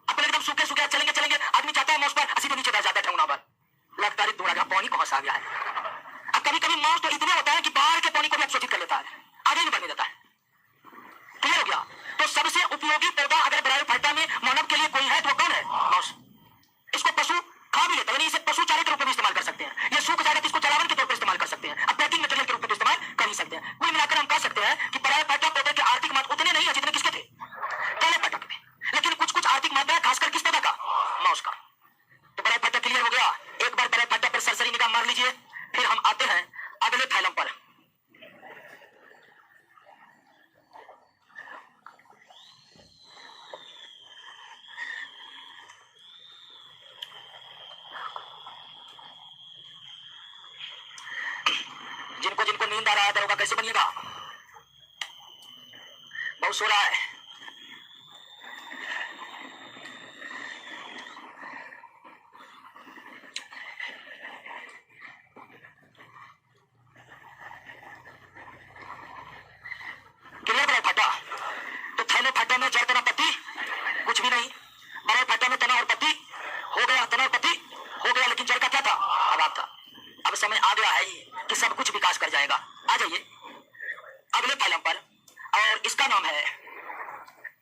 आप एकदम सूखे सूखे चलेंगे आदमी जाता है माउस पर, सीधे नीचे धस जाता है ठेंगुना पर। लगता है थोड़ा पानी कहां से आ गया है। अब कभी कभी माउस तो इतने होता है कि बाहर के पानी को भी अवशोषित कर लेता है, आगे नहीं बढ़ने देता है। क्लियर हो गया? तो सबसे उपयोगी पौधा अगर ब्रायोफाइटा में मानव के लिए कोई है तो कौन है? माउस। इसको पशु खा भी लेता है, इसे पशु चारे के रूप में इस्तेमाल कर सकते हैं। ये सूख जाएगा तो इसको जलावन के तौर पर इस्तेमाल कर सकते हैं। अब पैकिंग मटेरियल के रूप में इस्तेमाल कर ही सकते हैं। कुल मिलाकर हम कह सकते हैं कि ब्रायोफाइटा पौधे के आर्थिक महत्व उतने नहीं है जितने किसके थे? थैलोफाइटा के थे। लेकिन कुछ आर्थिक महत्व है, खासकर किस पौधा का? माउस का। तो ब्रायोफाइटा क्लियर हो गया। एक बार ब्रायोफाइटा पर सरसरी निगाह मार लीजिए, फिर हम आते हैं अगले फैलम पर। जिनको नींद आ रहा है दरोगा कैसे बनिएगा? बहुत सो रहा है। तो थैलोफाइटा में जड़ तना पत्ती कुछ भी नहीं। ब्रायोफाइटा में तना और पत्ती हो गया, लेकिन जड़ का क्या था? अभाव था। अब समय आ गया है कि सब कुछ विकास कर जाएगा। आ जाइए अगले फैलम पर, और इसका नाम है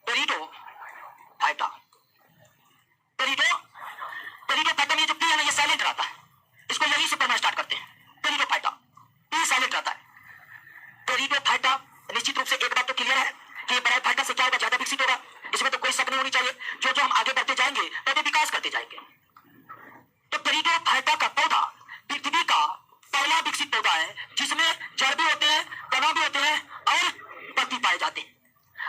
टेरिडोफाइटा। टेरिडोफाइटा में जो पी है ना, ये साइलेंट रहता है। इसको यहीं से पढ़ना स्टार्ट करते हैं। टेरिडोफाइटा, पी साइलेंट रहता है। टेरिडोफाइटा निश्चित रूप से एक बात तो क्लियर है कि ब्रायोफाइटा से क्या होगा? ज्यादा विकसित होगा, इसमें तो कोई शक नहीं होनी चाहिए। जो हम आगे बढ़ते जाएंगे पौधे विकास करते जाएंगे। तो टेरिडोफाइटा का पौधा पृथ्वी का पहला विकसित पौधा है जिसमें जड़ भी होते हैं, तना भी होते हैं और पत्ती पाए जाते हैं।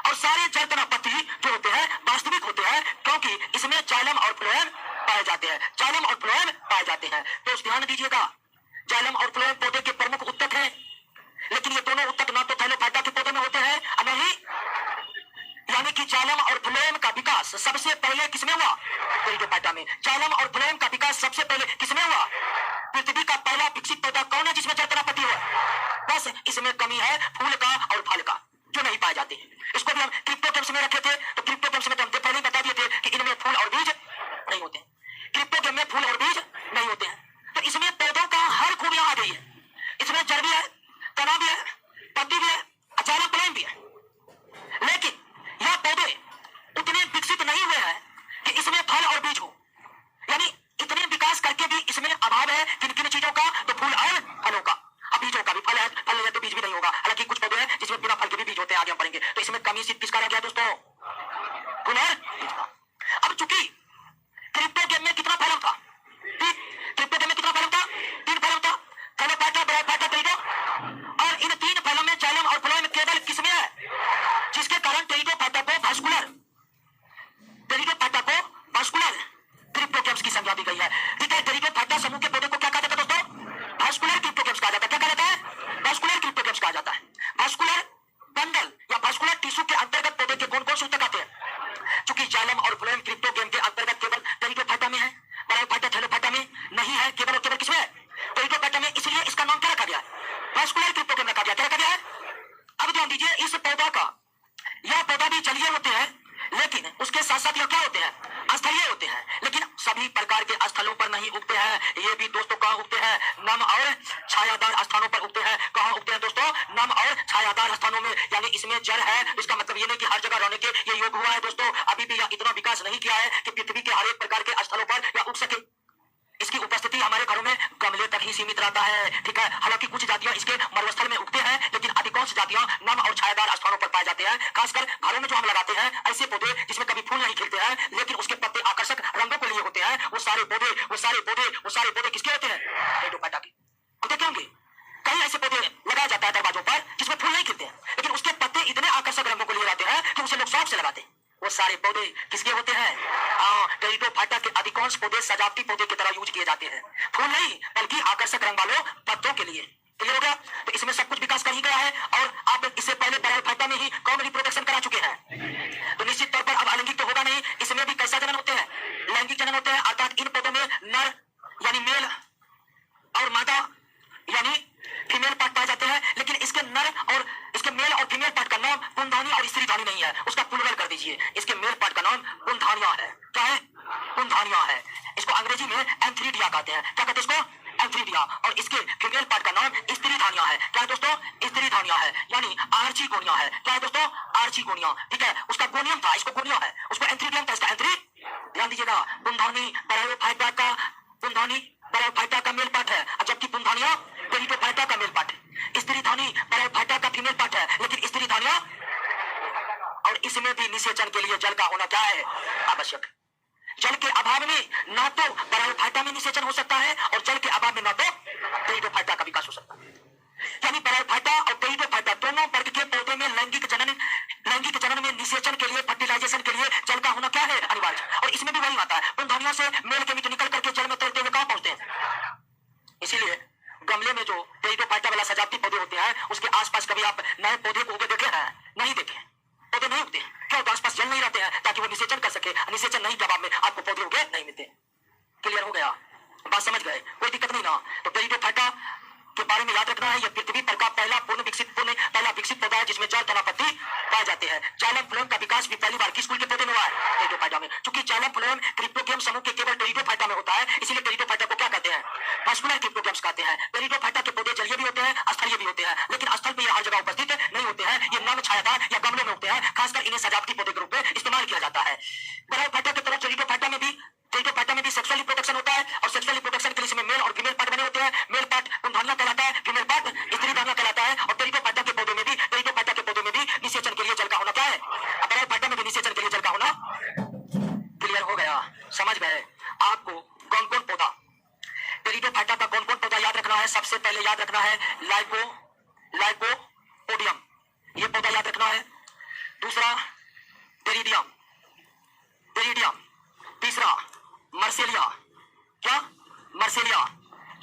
और सारे जड़, तना, पत्ती जो होते हैं वास्तविक होते हैं, क्योंकि इसमें जाइलम और फ्लोएम पाए जाते हैं। जाइलम और फ्लोएम पाए जाते हैं। तो ध्यान दीजिएगा, जाइलम और फ्लोएम पौधे के प्रमुख उत्तक हैं। लेकिन ये दोनों उत्तक ना तो थैलोफाइटा के पौधे में होते हैं और नहीं, यानी कि जाइलम और फ्लोएम का विकास सबसे पहले किसमें हुआ? टेरिडोफाइटा में। जाइलम और फ्लोएम का विकास सबसे पहले किसमें हुआ? इसमें कमी है फूल का और फल का, जो नहीं पाए जाते। इसको भी हम क्रिप्टोगेम्स में रखे थे, तो क्रिप्टोगेम्स में तो हम पहले ही बता दिए थे कि इनमें फूल और बीज नहीं होते। क्रिप्टोगेम में फूल और बीज नहीं होते हैं। तो इसमें पौधों का हर खूबियां आ गई है। इसमें जड़ भी है, तना भी है, पत्ती भी है, अचानक प्लेन भी है। लेकिन यह पौधे उतने विकसित नहीं हुए हैं कि इसमें फल और बीज हो, यानी इतने विकास करके भी इसमें अभाव है किन किन चीजों का, तो फूल और फलों का। अब बीजों का भी फल है, फल नहीं है तो बीज भी नहीं होगा। हालांकि कुछ पौधे हैं जिसमें बिना फल के भी बीज होते हैं, आगे हम पढ़ेंगे। तो इसमें कमी सिर्फ किसका रह गया दोस्तों? फूल और बीज का। अब चूंकि क्रिप्टोगेम में कितना फैलम था? क्रिप्टोगेम में कितना फैलम था? 3 फैलम था, फैलोपाटा, ब्रायोफाइटा, टेरिडो। और इन 3 फैलों में जाइलम और फ्लोएम केवल किसमें है? जिसके कारण टेरिडोफाइटा को वास्कुलर क्रिप्टोगेम्स की संज्ञा दी गई है। ठीक है, टेरिडोफाइटा समूह के पौधे को क्या कहा जाता है दोस्तों? वास्कुलर क्रिप्टोगेम्स कहा जाता है। क्या कहा जाता है? वास्कुलर क्रिप्टोगेम्स कहा जाता है। वास्कुलर बंडल या वास्कुलर टिश्यू के अंतर्गत पौधे के कौन कौन से आते हैं? चूंकि जाइलम और फ्लोएम क्रिप्टोगेम के अंतर्गत केवल टेरिडोफाइटा में है, ब्रायोफाइटा, थैलोफाइटा में नहीं है, केवल और केवल किसमें है? टेरिडोफाइटा में। इसलिए इसका नाम क्या रखा गया है? वास्कुलर क्रिप्टोगेम रखा गया। क्या रखा गया है? अब ध्यान दीजिए, इस पौधा का, यह पौधा भी जलीय होते हैं, लेकिन उसके साथ साथ यह क्या होते हैं? स्थलीय होते हैं। लेकिन सभी प्रकार के स्थलों पर नहीं उगते हैं। ये भी दोस्तों कहाँ उगते हैं? नम और छायादार स्थानों पर उगते हैं। कहाँ उगते हैं दोस्तों? नम और छायादार स्थानों में। यानी इसमें जड़ है, इसका मतलब ये नहीं कि हर जगह रहने के ये योग हुआ है दोस्तों। अभी भी यह इतना विकास नहीं किया है कि पृथ्वी के हर एक प्रकार के स्थलों पर यह उग सके। इसकी उपस्थिति हमारे घरों में गमले तक ही सीमित रहता है। ठीक है, हालांकि कुछ जातियां इसके मरुस्थल में उगते हैं, लेकिन अधिकांश जातियां नम और छायादार स्थानों पर पाए जाते हैं। खासकर घरों में जो हम लगाते हैं ऐसे पौधे जिसमें कभी फूल नहीं खिलते हैं, लेकिन उसके पत्ते आकर्षक रंगों के लिए होते हैं, वो सारे पौधे किसके होते हैं? टेरिडोफाइटा के। हम देखे होंगे कई ऐसे पौधे लगाया जाता है दरवाजों पर जिसमें फूल नहीं खिलते हैं, लेकिन उसके पत्ते इतने आकर्षक रंगों को लिए रहते हैं कि उसे लोग शौक से लगाते हैं। वो सारे पौधे किसके होते हैं? टेरिडोफाइटा के अधिकांश पौधे सजावटी पौधे की तरह यूज किए जाते हैं, फूल नहीं बल्कि आकर्षक रंग वालों पत्तों के लिए। क्लियर हो गया? तो इसमें सब कुछ विकास कर ही गया है। और आप इससे पहले ब्रायोफाइटा में ही कौन रिप्रोडक्शन करा चुके हैं, तो निश्चित तौर पर अब अलैंगिक तो होगा नहीं। इसमें भी कैसा जनन होते हैं? लैंगिक जनन होते हैं। अर्थात इन पौधों में नर यानी मेल और मादा यानी फीमेल पार्ट पाए जाते हैं, लेकिन इसके नर और इसके मेल और फीमेल पार्ट का नाम पुंधानी और स्त्रीधानी नहीं है, उसका प्लूरल कर दीजिए। इसके मेल पार्ट का नाम पुंधानिया है। क्या है? पुंधानिया है। इसको अंग्रेजी में एंथ्रीडिया कहते हैं। क्या कहते हैं इसको? एंथ्रीडिया। और इसके फीमेल पार्ट का नाम स्त्रीधानिया है। क्या है दोस्तों? स्त्रीधानिया है, यानी आर्चीगोनिया है। क्या है दोस्तों? आर्चीगोनिया। ठीक है, उसका गोनियम था, इसको गोनिया है, उसको एंथ्रीडियम था, इसका एंथ्री। ध्यान दीजिएगा, पुंधानी ब्रायोफाइटा का मेल पार्ट है, जबकि पुंधानिया टेरिडोफाइटा का मेल पार्ट है। स्त्रीधानी ब्रायोफाइटा का फीमेल पार्ट है, लेकिन स्त्रीधानिया। और इसमें भी निषेचन के लिए जल का होना क्या है? आवश्यक। जल के अभाव में ना तो ब्रायोफाइटा में निषेचन हो सकता है, और जल के अभाव में ना तो टेरिडोफाइटा का विकास हो सकता है। यानी ब्रायोफाइटा और टेरिडोफाइटा दोनों वर्ग के पौधे में लैंगिक जनन में निषेचन के लिए, फर्टिलाइजेशन के लिए जल का होना क्या है? अनिवार्य। और इसमें भी वही आता है, पुंधानियों से मेल केमिकल निकल करके जल में तैरते हुए कहां पहुंचते हैं? इसीलिए गमले में जो टेरिडोफाइटा वाला सजावटी पौधे होते हैं, उसके आसपास कभी आप नए पौधे को उगे देखे हैं? नहीं देखे। पौधे नहीं उगते क्यों? तो आसपास जल नहीं रहते हैं ताकि वो निषेचन कर सके। निषेचन नहीं के अभाव में आपको पौधे उगे नहीं मिलते। क्लियर हो गया? बात समझ गए? कोई दिक्कत नहीं ना? तो टेरिडोफाइटा के बारे में याद रखना है, यह पृथ्वी पर का पहला विकसित पौधा है जिसमें जड़, तना, पत्ती पाए जाते हैं। जाइलम फ्लोएम का विकास भी पहली बार किस कुल के पौधे में हुआ है? टेरिडोफाइटा में। चूंकि जाइलम फ्लोएम क्रिप्टोगेम समूह के केवल टेरिडोफाइटा में होता है, इसीलिए टेरिडोफाइटा को क्या कहते हैं? वास्कुलर क्रिप्टोगेम्स कहते हैं। टेरिडोफाइटा के पौधे जलीय भी होते हैं, स्थलीय भी होते हैं, लेकिन स्थल पर यह हर जगह उपस्थित नहीं होते हैं। ये नम, छायादार या गमलों में होते हैं। खासकर इन्हें सजावटी पौधे के रूप में इस्तेमाल किया जाता है। ब्रायोफाइटा की तरह टेरिडोफाइटा में भी सेक्सुअल रिप्रोडक्शन होता है, और सेक्सुअल रिप्रोडक्शन के लिए इसमें मेल और फीमेल पार्ट बने होते हैं। मेल पार्ट पुंधानिया कहलाता है, फीमेल पार्ट स्त्रीधानिया कहलाता है। और टेरिडोफाइटा के पौधे में भी निषेचन के लिए जल का होना क्या है? ब्रायोफाइटा में भी निषेचन के लिए जल का होना। क्लियर हो गया? समझ गए? आपको कौन कौन पौधा, टेरिडोफाइटा का कौन कौन पौधा याद रखना है? सबसे पहले याद रखना है लाइकोपोडियम, ये पौधा याद रखना है। दूसरा टेरिडियम, तीसरा मर्सेलिया, क्या? मर्सेलिया।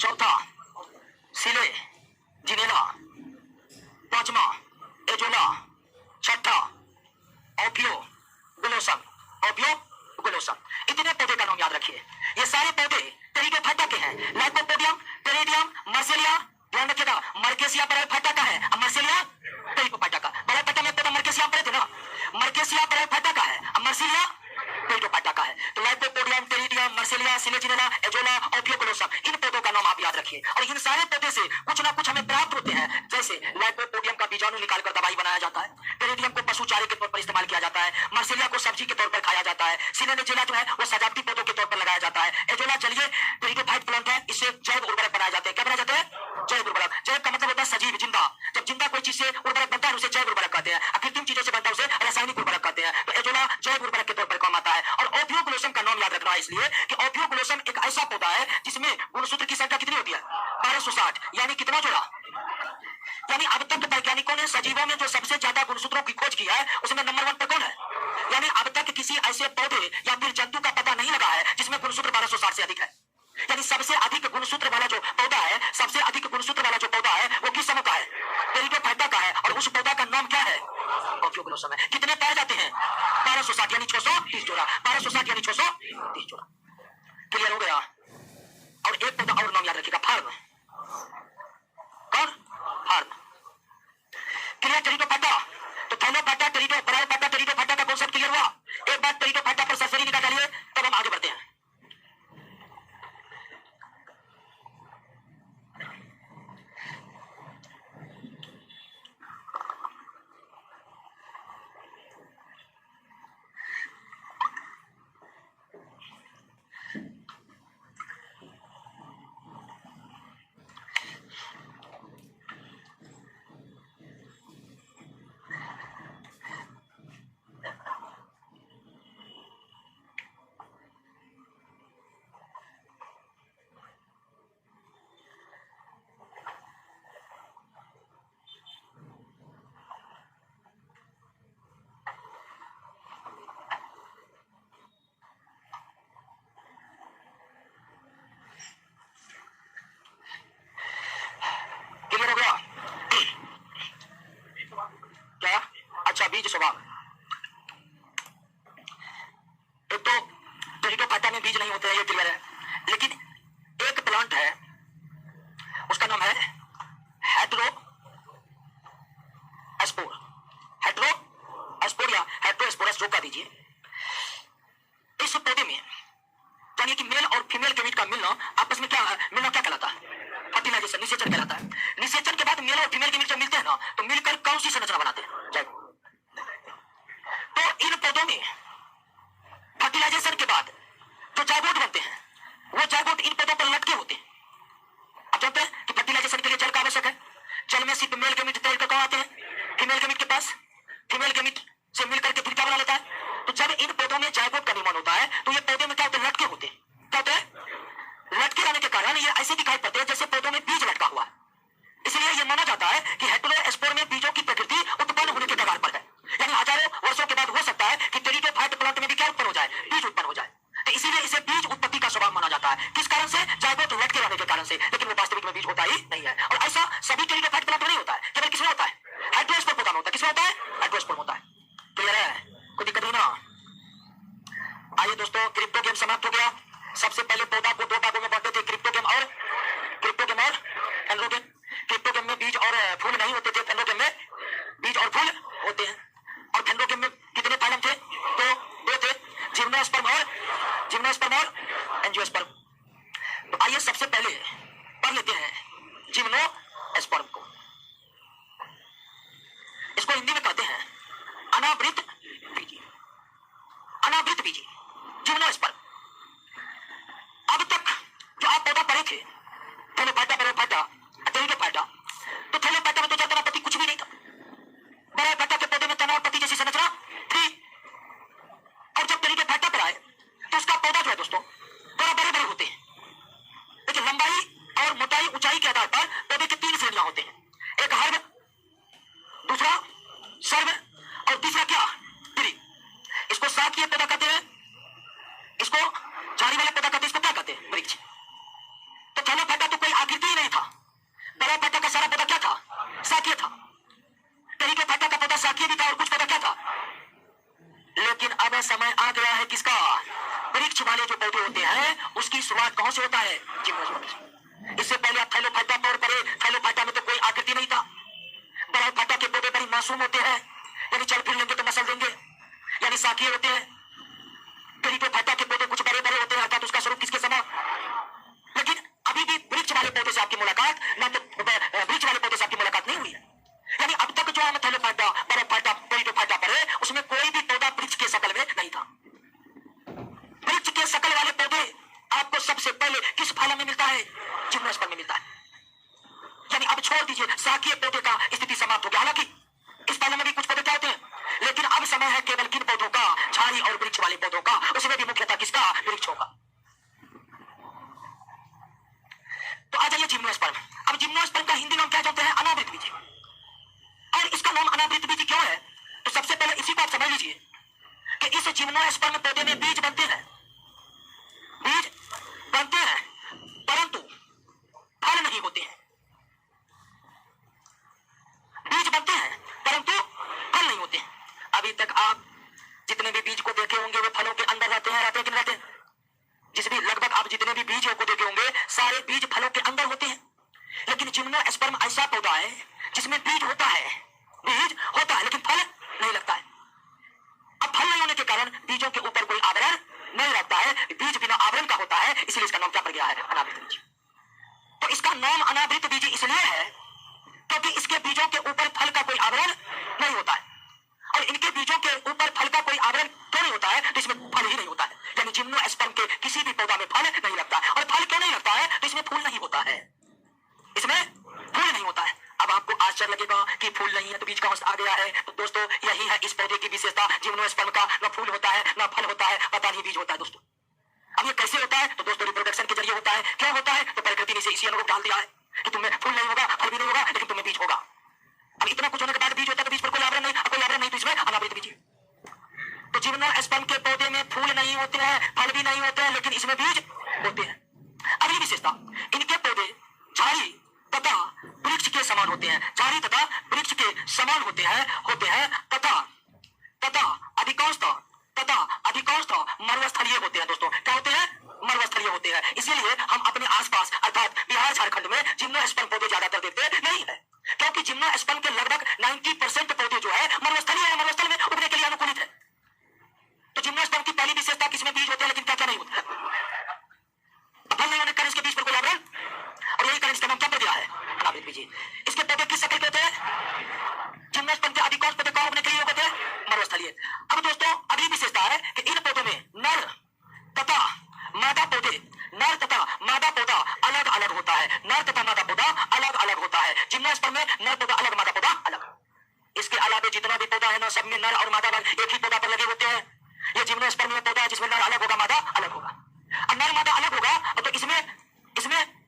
चौथा सिले जिनेला, पांचवा एजोला, छठा ओपियो गुलोसम। इतने पौधे का नाम याद रखिए। ये सारे पौधे टेरिडोफाइटा के हैं। Lycopodium, Pteridium, Marsilea. ध्यान रखिएगा, मर्केसिया ब्रायोफाइटा का है, अब मर्सिलिया टेरिडोफाइटा का। ब्रायोफाइटा में पौधा मर्केसिया पढ़े थे ना, मर्केसिया ब्रायोफाइटा का है, अब मर्सिलिया टेरिडोफाइटा का है। तो लाइकोपोडियम, टेरिडियम, मर्सिलिया, सिलेजिनेला, एजोला, ओफियोक्लोसम, इन पौधों का नाम आप याद रखिए। और इन सारे पौधे से कुछ ना कुछ हमें प्राप्त होते हैं। जैसे लाइकोपोडियम का बीजाणु निकालकर दवाई बनाया जाता है, टेरिडियम को पशु चारे के तौर पर इस्तेमाल किया जाता है, मर्सिलिया को सब्जी के तौर पर खाया जाता है, सिलेजिनेला जो है वो सजावटी पौधों के तौर पर लगाया जाता है, एजोला जलीय टेरिडोफाइट प्लांट है, इससे जैव उर्वरक बनाए जाते हैं। क्या बनाए जाते हैं? जैव उर्वरक। जैव का मतलब होता है सजीव, जिंदा। जब जिंदा कोई चीज से उर्वरक बनता है उसे जैव उर्वरक कहते हैं, कृत्रिम चीजों से बनता है उसे रासायनिक उर्वरक कहते हैं। तो एजोला जैव उर्वरक के तौर पर काम आता है। और ओफियोक्लोसम का नाम याद रखना है इसलिए कि ओफियोक्लोसम एक ऐसा पौधा है जिसमें गुणसूत्र की संख्या कितनी होती है? 1260। यानी कितना जोड़ा? यानी अब तक वैज्ञानिकों ने सजीवों में जो सबसे ज्यादा गुणसूत्रों की खोज की है उसमें नंबर 1 पर कौन है? यानी अब तक किसी ऐसे पौधे या फिर जंतु का पता नहीं लगा है जिसमें गुणसूत्र 1260 से अधिक है। यानी सबसे अधिक गुणसूत्र वाला जो पौधा है, सबसे अधिक गुणसूत्र वाला जो पौधा है वो किस समूह का है? टेरिडोफाइटा का है। और उस पौधा का नाम क्या है? ओफियोक्लोसम है। कितने पाए जाते हैं? 1260 यानी 630 जोड़ा। 1260 यानी 630 जोड़ा। क्लियर हो गया? और एक पौधा और नाम याद रखिएगा, फार्म। कौन? फार्म। क्लियर? टेरिडोफाइटा। तो थैलोफाइटा, ब्रायोफाइटा, टेरिडोफाइटा का कॉन्सेप्ट क्लियर हुआ? एक बार टेरिडोफाइटा पर सरसरी निगाह डालिए, तब हम आगे बढ़ते हैं। क्लियर हो गया? क्या? अच्छा, बीज स्वभाव। एक तो टेरिडोफाइटा में बीज नहीं होते हैं, ये क्लियर है। लेकिन एक प्लांट है, उसका नाम है हेटेरोस्पोर। हेटेरोस्पोर या हेटेरोस्पोरस जो कह दीजिए। इस पौधे में यानी कि मेल और फीमेल के बीच का मिलना आपस में क्या कहलाता है? फर्टिलाइजेशन, निषेचन कहलाता है। निषेचन के बाद मेल और फीमेल के बीच जब मिलते हैं ना, तो मिलकर कौन सी संरचना बनाते हैं? तो इन पौधों में फर्टिलाइजेशन के बाद जो जाइगोट बनते हैं, वो जाइगोट इन पौधों पर लटके होते हैं। आप जानते हैं कि फर्टिलाइजेशन के लिए जल का आवश्यक है। जल में सिर्फ मेल गेमीट तैरकर कहाँ आते हैं? फीमेल गेमीट के पास। फीमेल गेमीट से मिलकर के फिर क्या बना लेता है? तो जब इन पौधों में जाइगोट का निर्माण होता है तो ये पौधे में क्या होते हैं? लटके होते हैं। क्या होते हैं? लटके रहने के कारण ये ऐसे दिखाई पड़ते हैं जैसे पौधों में बीज लटका हुआ है। इसलिए यह माना जाता है कि हेटेरोस्पोर में बीजों की प्रकृति उत्पन्न होने के कगार पर है। यानी हजारों वर्षों के बाद हो सकता है कि टेरिडोफाइट प्लांट में भी क्या उत्पन्न हो जाए? बीज उत्पन्न हो जाए। तो इसीलिए इसे बीज उत्पत्ति का स्वभाव माना जाता है। किस कारण से? जाइगोट लटके रहने के कारण से। लेकिन वो वास्तविक में बीज होता ही नहीं है। और ऐसा सभी टेरिडोफाइट प्लांट में नहीं होता है, केवल किसमें होता है? हेटेरोस्पोर पौधा में होता है। किसमें होता है? हेटेरोस्पोर होता है। क्लियर है? कोई दिक्कत नहीं ना? आइए दोस्तों, क्रिप्टो गेम समाप्त हो गया। सबसे पहले पौधा को 2 भागों में बांटते थे, क्रिप्टो गेम और एंड्रोगेम। क्रिप्टो गेम में बीज और फूल नहीं होते थे, एंड्रोगेम में बीज और फूल होते हैं। और एंड्रोगेम में कितने फाइलम थे? दो थे, जिम्नोस्पर्म और एंजियोस्पर्म। तो आइए सबसे पहले पढ़ लेते हैं जिम्नोस्पर्म को। इसको हिंदी में कहते हैं अनावृत बीजी। अनावृत बीजी जिम्नोस्पर्म। अब तक जो आप पौधा पढ़े थे, थैलोफाइटा, ब्रायोफाइटा, टेरिडोफाइटा, तो थैलोफाइटा में तो जल तनाव पत्ती कुछ भी नहीं था। ब्रायोफाइटा के पौधे में तनाव पत्ती जैसी संरचना थी। और जब टेरिडोफाइटा पर आए तो उसका पौधा जो है दोस्तों थोड़ा बड़े होते हैं। लेकिन लंबाई और मोटाई, ऊंचाई के आधार पर पौधे के 3 श्रेणियां होते हैं। एक हर्ब, दूसरा सर्व और तीसरा क्या? ट्री। इसको शाकीय पौधा कहते हैं, इसको झाड़ी वाले पौधा कहते हैं, इसको क्या कहते हैं? वृक्ष। तो थैलोफाइटा तो कोई आकृति ही नहीं था। ब्रायोफाइटा का सारा पौधा क्या था? शाकीय था। टेरिडोफाइटा का पौधा शाकीय भी था और कुछ पौधा क्या था? लेकिन अब समय आ गया है किसका? वृक्ष वाले जो पौधे होते हैं उसकी शुरुआत कहां से होता है? जिम्नोस्पर्म से। इससे पहले आप थैलोफाइटा पर पढ़े, थैलोफाइटा में तो कोई आकृति मासूम होते हैं, यानी चल फिर लेंगे तो मसल देंगे, यानी साकी होते हैं। पेरिटोफाइटा के पौधे कुछ बड़े बड़े होते हैं, अर्थात उसका स्वरूप किसके समान। लेकिन अभी भी वृक्ष वाले पौधे से आपकी मुलाकात ना तो वृक्ष वाले पौधे से आपकी मुलाकात नहीं हुई है। यानी अब तक जो हम थैलोफाइटा, बरफाइटा, पेरिटोफाइटा पढ़े उसमें कोई भी पौधा वृक्ष के शकल में नहीं था। वृक्ष के शकल वाले पौधे आपको सबसे पहले किस फालम में मिलता है? जिम्नोस्पर्म में मिलता है। यानी अब छोड़ दीजिए, शाकीय पौधे का स्थिति समाप्त हो गया। हालांकि इस फालम में भी कुछ पौधे क्या होते हैं, लेकिन अब समय है केवल किन पौधों का? झाड़ी और वृक्ष वाले पौधों का, उसमें भी मुख्यतः किसका? वृक्षों का। तो आ जाइए जिम्नोस्पर्म। अब जिम्नोस्पर्म का हिंदी नाम क्या जानते हैं? अनावृत बीज। और इसका नाम अनावृत बीज क्यों है? तो सबसे पहले इसी को आप समझ लीजिए कि इस जिम्नोस्पर्म पौधे में बीज बनते हैं, बीज बनते हैं, परंतु फल नहीं होते हैं। बीज बनते हैं परंतु फल नहीं होते हैं। अभी तक आप जितने भी बीज को देखे होंगे वे फलों के अंदर रहते हैं कि नहीं रहते हैं? जिस भी लगभग आप जितने भी बीज को देखे होंगे सारे बीज फलों के अंदर होते हैं। लेकिन जिम्नोस्पर्म ऐसा पौधा है जिसमें बीज होता है, बीज होता है लेकिन फल नहीं लगता है। अब फल नहीं होने के कारण बीजों के ऊपर कोई आवरण नहीं रहता है, बीज बिना आवरण का होता है, इसलिए इसका नाम क्या पड़ गया है? अनावृत बीज। तो इसका नाम अनावृत बीज इसलिए है क्योंकि इसके बीजों के ऊपर फल का कोई आवरण नहीं होता है, और इनके बीजों के ऊपर फल का कोई आवरण क्यों नहीं होता है? तो इसमें फल ही नहीं होता है। यानी जिम्नोस्पर्म के किसी भी पौधा में फल नहीं लगता है। और फल क्यों नहीं लगता है? तो इसमें फूल नहीं होता है, इसमें फूल नहीं होता है। अब आपको आश्चर्य लगेगा कि फूल नहीं है तो बीज कहां से आ गया है? तो दोस्तों यही है इस पौधे की विशेषता। जिम्नोस्पर्म का न फूल होता है न फल होता है, पता नहीं बीज होता है दोस्तों। अब ये कैसे होता है? तो दोस्तों रिप्रोडक्शन के जरिए होता है। क्या होता है? तो प्रकृति ने इसी अनुभव डाल दिया है कि तुम्हें फूल नहीं होगा, फल भी नहीं होगा, लेकिन तुम्हें बीज होगा। अब इतना कुछ होने के बाद बीज होता है तो बीज पर कोई आवरण नहीं, कोई आवरण नहीं तो इसमें अनावृत बीज। तो जिम्नोस्पर्म के पौधे में फूल नहीं होते हैं, फल भी नहीं होते हैं, लेकिन इसमें बीज होते हैं। अब ये विशेषता, इनके पौधे झाड़ी तथा वृक्ष के समान होते हैं, झाड़ी तथा वृक्ष के समान होते हैं तथा अधिकांशतः मरुस्थलीय होते हैं। दोस्तों क्या होते हैं? मरुस्थलीय होते हैं। इसीलिए हम अपने आसपास अर्थात बिहार झारखंड में जिम्नोस्पर्म पौधे ज्यादातर देखते नहीं है, क्योंकि जिम्नोस्पर्म के लगभग 90% पौधे जो है मरुस्थलीय है, मरुस्थल में उगने के लिए अनुकूलित है। तो जिम्नोस्पर्म की पहली विशेषता किसमें बीज होते हैं, लेकिन क्या क्या नहीं होता है? फल नहीं होने के कारण इसके बीज पर कोई आवरण, और यही कारण इसका नाम क्या पड़ गया है? अनावृत बीज। इसके पौधे किस शक्ल के होते हैं? जिम्नोस्पर्म के अधिकांश पौधे कहां उगने के लिए होते हैं? मरुस्थलीय। अब दोस्तों अगली विशेषता है कि इन पौधों में नर तथा मादा पौधा अलग अलग होता है। नर तथा मादा पौधा अलग अलग होता है। जिम्नोस्पर्म में नर पौधा अलग, मादा पौधा अलग। इसके अलावा जितना भी पौधा है ना, सब में नर और मादा एक ही पौधा पर लगे होते हैं। ये जिम्नोस्पर्म में पौधा है जिसमें नर अलग होगा, मादा अलग होगा। अब नर मादा अलग होगा तो इसमें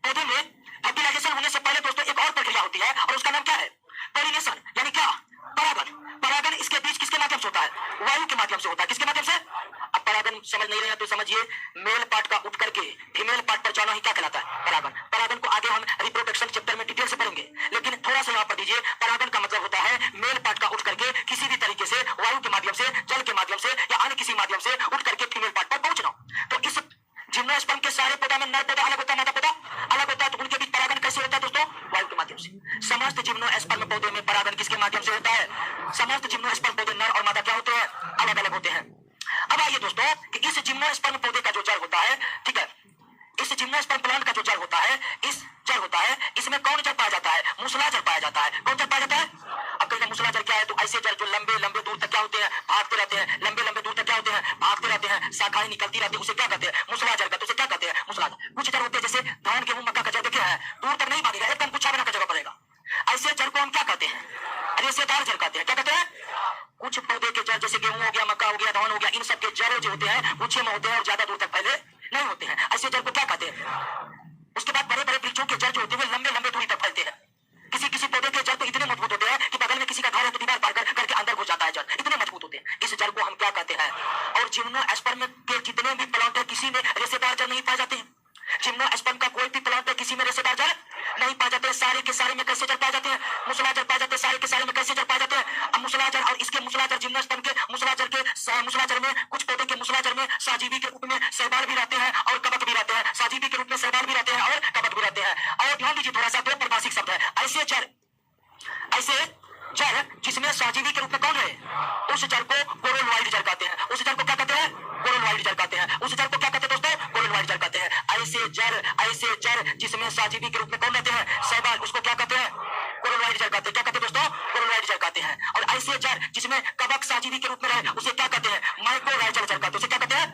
पौधे में फर्टिलाइजेशन होने से पहले दोस्तों एक और प्रक्रिया होती है, और उसका नाम क्या है? पॉलिनेशन, यानी क्या? परागन। परागन इसके बीच किसके माध्यम से होता है? वायु के माध्यम से होता है। किसके माध्यम से? अब परागन समझ नहीं रहे हैं तो समझिए, मेल पार्ट का उठ करके फीमेल पार्ट पर जाना ही क्या कहलाता है? परागन। परागन को आगे हम रिप्रोडक्शन चैप्टर में डिटेल से पढ़ेंगे, लेकिन थोड़ा सा यहाँ पर दीजिए। परागन का मतलब होता है मेल पार्ट का उठ करके किसी भी तरीके से वायु के माध्यम से, जल के माध्यम से या अन्य किसी माध्यम से उठ करके फीमेल पार्ट पर पहुंचना। तो इस जिम्नोस्पर्म के सारे पौधा में नर पौधा अलग होता है, मादा पौधा अलग होता है। तो उनके बीच परागन कैसे होता है दोस्तों? वायु के माध्यम से। समस्त जिम्नोस्पर्म पौधे में परागन किसके माध्यम से होता है? समस्त जिम्नोस्पर्म पौधे नर और मादा क्या होते हैं? अलग अलग होते हैं। अब आइए दोस्तों कि इस जिम्नोस्पर्म पौधे का जो जड़ होता है, ठीक है, इस जिम्नोस्पर्म प्लांट का जो जड़ होता है, इसमें कौन जड़ पाया जाता है? मूसला जड़ पाया जाता है। कौन जड़ पाया जाता है? अब कहीं मूसला जड़ क्या है? तो ऐसे जड़ जो लंबे लंबे दूर तक क्या होते हैं? भागते रहते हैं। लंबे लंबे दूर तक क्या होते हैं? भागते रहते हैं। शाखाएं निकलती रहती है, उसे क्या कहते हैं? मूसला जड़ कहते हैं। उसे क्या कहते हैं? मूसला जड़। कुछ जड़ होते हैं जैसे धान, गेहूं, मक्का का जड़ देखे हैं, दूर तक नहीं भागेगा, एकदम कुछ बना जगह पड़ेगा। ऐसे जड़ को हम क्या कहते हैं? रेशेदार जड़ कहते हैं। क्या कहते हैं? कुछ पौधे के जड़ जैसे गेहूं हो गया, मक्का हो गया, धान हो गया, इन सब के जड़ जो होते हैं गुच्छे में होते हैं और ज्यादा दूर तक फैले नहीं होते हैं। ऐसे जड़ को क्या कहते हैं? उसके बाद बड़े बड़े वृक्षों के जड़ जो होते हैं लंबे लंबे दूरी तक फैलते हैं। किसी पौधे के जड़ तो इतने मजबूत होते हैं कि बगल में किसी का घर है तो दीवार पार कर के अंदर घुस जाता है जड़, इतने मजबूत होते हैं। इस जड़ को हम क्या कहते हैं? और जिम्नोस्पर्म के जितने भी प्लांट है किसी में रेशेदार जड़ नहीं पाए जाते हैं। जिम्नोस्पर्म का कोई भी प्लांट है किसी में रेशेदार जड़ नहीं पाए जाते हैं। सारे के सारे में कैसे जड़ पाए जाते हैं? मूसला जड़ पाए जाते हैं। सारे के सारे में कैसे जड़ पाए जाते हैं? अब मूसला जड़ और इसके मूसला जड़, जिम्नोस्पर्म के मूसला जड़ में कुछ पौधे के मूसला जड़ में सजीवी के रूप में शैवाल भी रहते हैं और कवक भी रहते हैं। सजीवी के रूप में शैवाल भी रहते हैं और कवक भी रहते हैं। और ध्यान दीजिए थोड़ा सा, दो परिभाषिक शब्द है। ऐसे जड़ जिसमें सजीवी के रूप में कौन है, उस जड़ को कोरोनवाइड जड़ कहते हैं। उस जड़ को क्या कहते हैं, कोरोनवाइड जड़ कहते हैं। उस जड़ को क्या कहते हैं दोस्तों, कोरोनवाइड जड़ कहते हैं। ऐसे जड़ जिसमें सजीवी के रूप में कौन रहते हैं, शैवाल, उसको क्या कहते हैं, कोरोनवाइड जड़ कहते हैं। क्या कहते हैं दोस्तों, कोरोनवाइड जड़ कहते हैं। और ऐसे जड़ जिसमें कवक सजीवी के रूप में रहे, उसे क्या कहते हैं, माइक्रोराइजल जड़ कहते हैं। उसे क्या कहते हैं,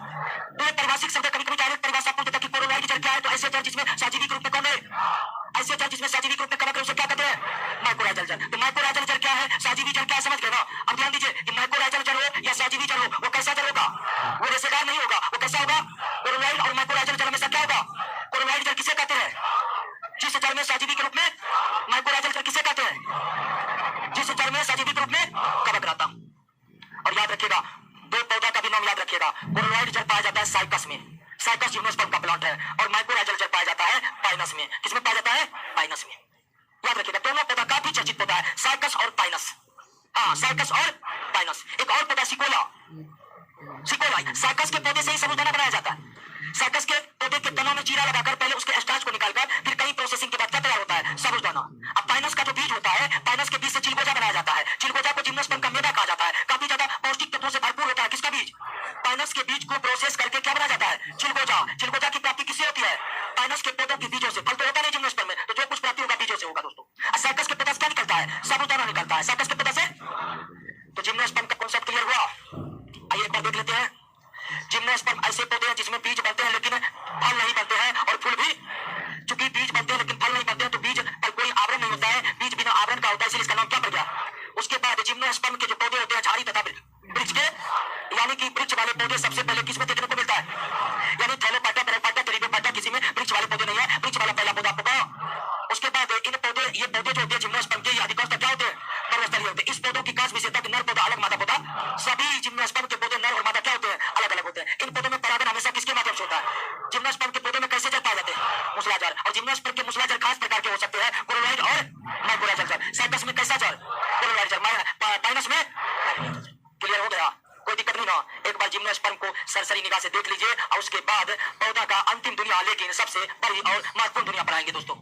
तो ये परिभाषिक शब्द, कभी कभी डायरेक्ट परिभाषा पूछता है कि कोरोनवाइड जड़ क्या है, तो ऐसे जड़ जिसमें सजीवी के रूप में कौन है, ऐसे जड़ जिसमें सजीवी के रूप में कवक है, उसे क्या कहते हैं, माइक्रोराइजल जड़। तो माइक्रोराइजल जड़ क्या है, सजीवी जड़ क्या है, समझ गए ना। अब ध्यान दीजिए कि माइक्रोराइजल जड़ हो या सजीवी जड़ हो, वो कैसा जड़ होगा, वो रेशेदार नहीं होगा, वो कैसा होगा, कोरोनवाइड। और माइक्रोराइजल जड़ हमेशा क्या होगा, कोरोनवाइड जड़ किसे कहते हैं, जिस जड़ में सजीवी के रूप में, माइक्रोराइजल जड़ किसे कहते हैं, जिस जड़ में सजीवी के रूप में कवक रहता। और याद रखिएगा, दो पौधा का भी नाम याद रखिएगा। कोरोनवाइड जड़ पाया जाता है साइकस में, साइकस जिम्नोस्पर्म का प्लांट है। और माइक्रोराइजल जड़ पाया जाता है पाइनस में। किसमें पाया जाता है, पाइनस में। याद रखिएगा, दोनों पौधा काफी चर्चित पौधा है, साइकस और पाइनस। हाँ, साइकस और पाइनस। एक और पौधा सिकोला, सिकोला साइकस के पौधे से ही साबूदाना बनाया जाता है। साइकस के पौधे के तनों में चीरा लगाकर पहले उसके स्टार्च को निकालकर फिर कई प्रोसेसिंग के बाद क्या तैयार होता है, साबूदाना। अब पाइनस का जो बीज होता है, पाइनस के बीज से चिलगोजा बनाया जाता है। चिलगोजा को जिम्नोस्पर्म का मेवा कहा जाता है। काफी ज्यादा पौष्टिक तत्वों से भरपूर होता है। किसका बीज, पाइनस के बीज को प्रोसेस करके क्या बनाया जाता है, चिलगोजा। चिलगोजा की प्राप्ति किससे होती है, पाइनस के पौधों के बीजों से। फल तो होता नहीं जिम्नोस्पर्म में, तो जो कुछ प्राप्ति होगा बीजों से होगा दोस्तों। साइकस के पौधा से क्या निकलता है, साबूदाना निकलता है साइकस के पौधा से। तो जिम्नोस्पर्म का कॉन्सेप्ट क्लियर हुआ। आइए एक बार देख लेते हैं। जिम्नोस्पर्म ऐसे पौधे हैं जिसमें बीज बनते हैं लेकिन फल नहीं बनते हैं, और फूल भी। चूंकि बीज बनते हैं लेकिन फल नहीं बनते हैं, तो बीज पर कोई आवरण नहीं होता है, बीज बिना आवरण का होता है, इसलिए इसका नाम क्या पड़ गया। उसके बाद जिम्नोस्पर्म के जो पौधे होते हैं, झाड़ी तथा वृक्ष के, यानी कि वृक्ष वाले पौधे सबसे पहले किसमें देखने को मिलता है, यानी थैलोपाटा, पेरोपाटा, टेरिडोपाटा, किसी में वृक्ष वाले पौधे नहीं है। वृक्ष वाला पहला पौधा आपको कहा। उसके बाद इन पौधे, ये पौधे जो होते हैं जिम्नोस्पर्म के, अधिकांश क्या होते हैं, पर्वतस्थलीय होते हैं। इस पौधों की खास विशेषता नर पौधा अलग, मादा पौधा। सभी जिम्नोस्पर्म के पौधे नर और मादा क्या होते हैं, अलग अलग होते हैं। इन पौधों में परागण हमेशा किसके माध्यम से होता है, जिम्नोस्पर्म के पौधे में कैसे जड़ पाए जाते हैं, मूसलाधार। और जिम्नोस्पर्म के मूसलाधार खास प्रकार के हो सकते हैं, कोरोनवाइड और माइक्रोराइजल जड़। साइकस में कैसा जड़, कोरोनवाइड जड़। पाइनस में क्लियर हो गया, कोई दिक्कत नहीं ना। एक बार जिम्नोस्पर्म को सरसरी निगाह से देख लीजिए, और उसके बाद पौधा का अंतिम दुनिया, लेकिन सबसे बड़ी और महत्वपूर्ण दुनिया पढ़ाएंगे दोस्तों।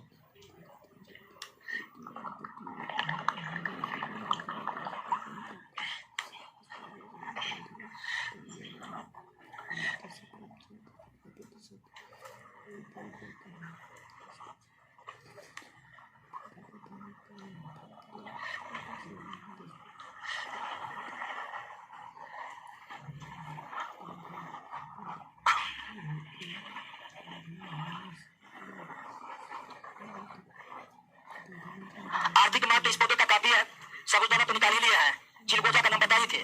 आर्थिक महत्व इस पौधे का काफी है। साबूदाना तो निकाल ही लिया है, चिलगोजा का नाम बताए थे।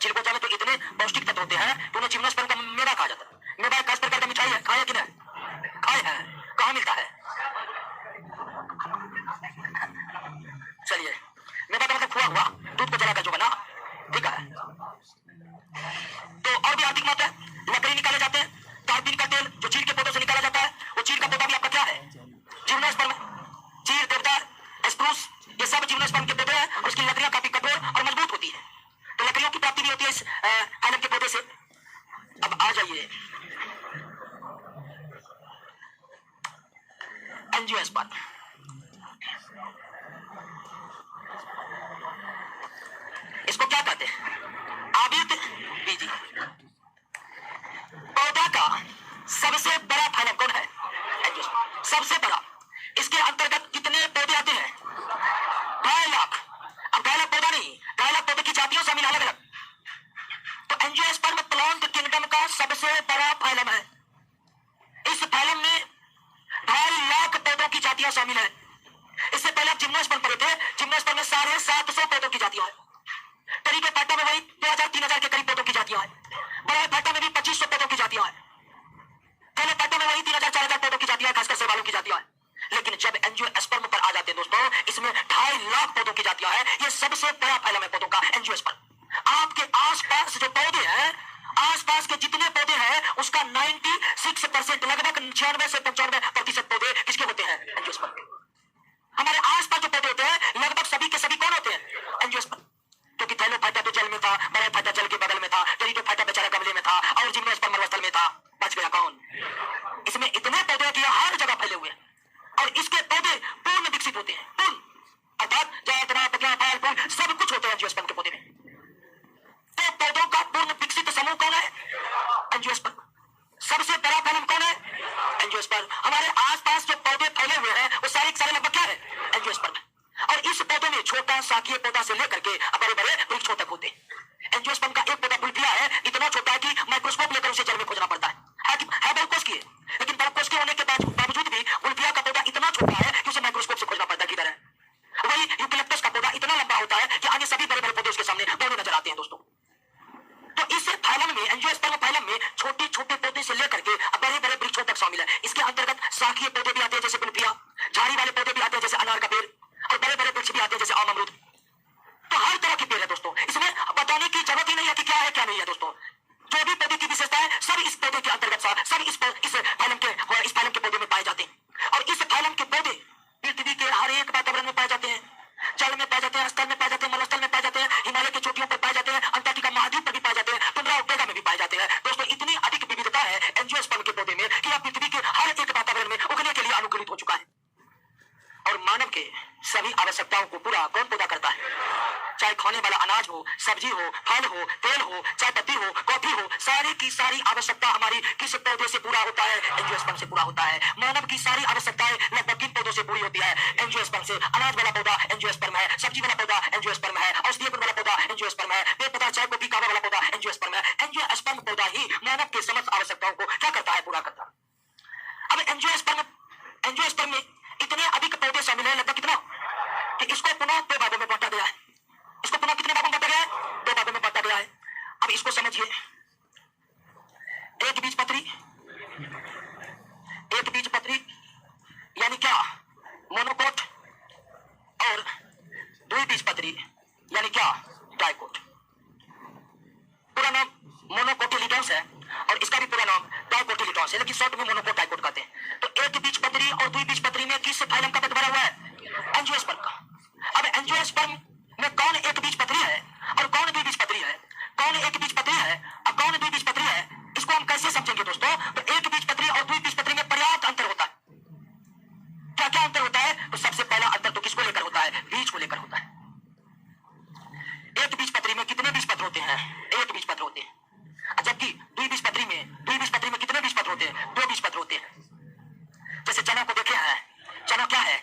चिलगोजा में तो इतने पौष्टिक तत्व होते हैं, तो उन्हें जिम्नोस्पर्म का मेवा कहा जाता है। मेवा एक खास प्रकार का मिठाई है, खाया कि नहीं, खाए हैं, कहाँ मिलता है, चलिए। मेवा का मतलब खुआ हुआ, दूध को जलाकर जो बना, ठीक है। तो और भी आर्थिक महत्व है। लकड़ी निकाले जाते हैं, कारपीन का तेल जो चीड़ के पौधों से निकाला जाता है, वो चीड़ का पौधा भी आपका क्या है, जिम्नोस्पर्म। चीड़, देवदार, स्प्रूस, ये सब जिम्नोस्पर्म के पौधे हैं, और उसकी लकड़ियां काफी कठोर और मजबूत होती है। तो लकड़ियों की प्राप्ति भी होती है इस फाइलम के पौधे से। अब आ जाइए एंजियोस्पर्म। इसको क्या कहते हैं, आवृत बीजी। पौधा का सबसे बड़ा फाइलम कौन है, एंजियोस्पर्म, सबसे बड़ा। इसके अंतर्गत कितने पौधे आते हैं, 2.5 लाख। अब 2.5 लाख पौधा नहीं, 2.5 लाख पौधे की जातियों शामिल अलग अलग। तो एंजियोस्पर्म प्लांट किंगडम का सबसे बड़ा फाइलम है। इस फाइलम में 2.5 लाख पौधों की जातियां शामिल है। इससे पहले आप जिम्नोस्पर्म पढ़े थे, जिम्नोस्पर्म में 750 पौधों की जातियां हैं। टेरिडोपाटा में वही 2000-3000 के करीब पौधों की जातियां हैं। बरापाटा में भी 2500 पौधों की जातियां हैं। थैलोपाटा में वही 3000-4000 पौधों की जातियां, खासकर शैवालों की जातियां हैं। लेकिन जब एंजियोस्पर्म पर आ जाते हैं दोस्तों, इसमें 2.5 लाख पौधों की जातियां हैं। ये सबसे बड़ा फैलम है पौधों का, एंजियोस्पर्म। आपके आसपास जो पौधे हैं, आसपास के जितने पौधे हैं, उसका 96%, लगभग 96 से 95% पौधे किसके होते हैं, एंजियोस्पर्म के। हमारे आसपास जो पौधे होते हैं, लगभग सभी के सभी कौन होते हैं, एंजियोस्पर्म। क्योंकि थैलोपाटा तो जल में था, बरापाटा जल के बगल में था, टेरिडोपाटा बेचारा गमले में था, और जिम्नोस्पर्म मरुस्थल में था। बच गया कौन, इसमें इतने पौधे कि हर जगह फैले हुए हैं। और इसके पौधे पूर्ण विकसित होते हैं, पूर्ण, अर्थात जातना, पतला, फल, फूल सब पौधा शाकीय पौधा से लेकर के बड़े बड़े वृक्षों तक होते हैं। एंजियोस्पर्म का एक पौधा बुल्बिया है, इतना छोटा है कि माइक्रोस्कोप लेकर उसे जड़ में खोजना पड़ता है बहुकोश की, लेकिन बहुकोश के होने के बावजूद भी बुल्बिया का पौधा इतना छोटा है कि उसे माइक्रोस्कोप से खोजना पड़ता है किधर है। वही यूकेलिप्टस का पौधा इतना लंबा होता है कि आगे सभी बड़े बड़े पौधे उसके सामने बौने नजर आते हैं दोस्तों। तो इस फाइलम में, एंजियोस्पर्म फाइलम में छोटे छोटे पौधे से लेकर के बड़े बड़े वृक्षों तक शामिल है। इसके अंतर्गत शाकीय पौधे भी आते हैं जैसे बुल्बिया, झाड़ी वाले पौधे भी आते हैं जैसे अनार का पेड़, और बड़े बड़े वृक्ष भी आते हैं जैसे आम अमरूद। तो हर तरह के पेड़ है दोस्तों, इसमें बताने की जरूरत ही नहीं है कि क्या है क्या नहीं है दोस्तों। जो भी पौधे की विशेषता है सब इस पौधे के अंतर्गत सब इस फाइलम के पौधे में पाए जाते हैं। और इस फाइलम के पौधे पृथ्वी के हर एक वातावरण में पाए जाते हैं, जल में पाए जाते हैं, स्थल में पाए जाते हैं, मरुस्थल में पाए जाते हैं, हिमालय की चोटियों पर पाए जाते हैं, अंटार्कटिका महाद्वीप पर भी पाए जाते हैं, टुंड्रा और टैगा में भी पाए जाते हैं। दोस्तों इतनी अधिक विविधता है एंजियोस्पर्म के पौधे में कि यह पृथ्वी के हर एक वातावरण में उगने के लिए अनुकूलित हो चुका है। और मानव के सभी आवश्यकताओं को पूरा कौन पौधा करता है? चाहे खाने वाला अनाज हो, सब्जी हो, फल हो, तेल हो, चाय पत्ती हो, कॉफी हो, सारी की सारी आवश्यकता हमारी किस पौधे से पूरा होता है? एंजियोस्पर्म से पूरा होता है। मानव की सारी आवश्यकताएं लगभग किन पौधों से पूरी होती है? एंजियोस्पर्म से। अनाज वाला पौधा एंजियोस्पर्म है, सब्जी वाला पौधा एंजियोस्पर्म है, औषधीय गुण वाला पौधा एंजियोस्पर्म है, पेड़ पौधा चाय कॉफी कावा वाला पौधा एंजियोस्पर्म है। एंजियोस्पर्म पौधा ही मानव के समस्त आवश्यकताओं को क्या करता है? पूरा करता है। अब एंजियोस्पर्म में इतने अधिक पौधे शामिल है, लगभग कितना कि इसको पुनः दो भागों में बांटा गया है। इसको पुनः कितने भागों में बांटा गया है? दो भागों में बांटा गया है। अब इसको समझिए, एक बीजपत्री यानी क्या? मोनोकोट, और द्विबीजपत्री यानी क्या? डाइकोट। पूरा नाम मोनोकोटिलिडॉन्स है और इसका भी पूरा नाम डाइकोटिलिडॉन्स है, लेकिन शॉर्ट में मोनोकोट डाइकोट कहते हैं। तो एक बीजपत्री और द्विबीजपत्री में किस फाइलम का बंटवारा हुआ है? एंजियोस्पर्म का। अब एंजियोस्पर्म में कौन एक बीजपत्री है और कौन द्विबीजपत्री है? कौन एक बीजपत्री है और कौन द्विबीजपत्री है? इसको हम कैसे समझेंगे दोस्तों? तो एक बीजपत्री और द्विबीजपत्री में पर्याप्त अंतर होता है। क्या क्या अंतर होता है? तो सबसे पहला अंतर तो किसको लेकर होता है? बीज को लेकर होता है। एक बीजपत्री में कितने बीजपत्र होते हैं? एक बीजपत्र होते हैं। जबकि द्विबीजपत्री में कितने बीजपत्र होते हैं? दो बीजपत्र होते हैं। जैसे चना को देखे हैं, चना क्या है?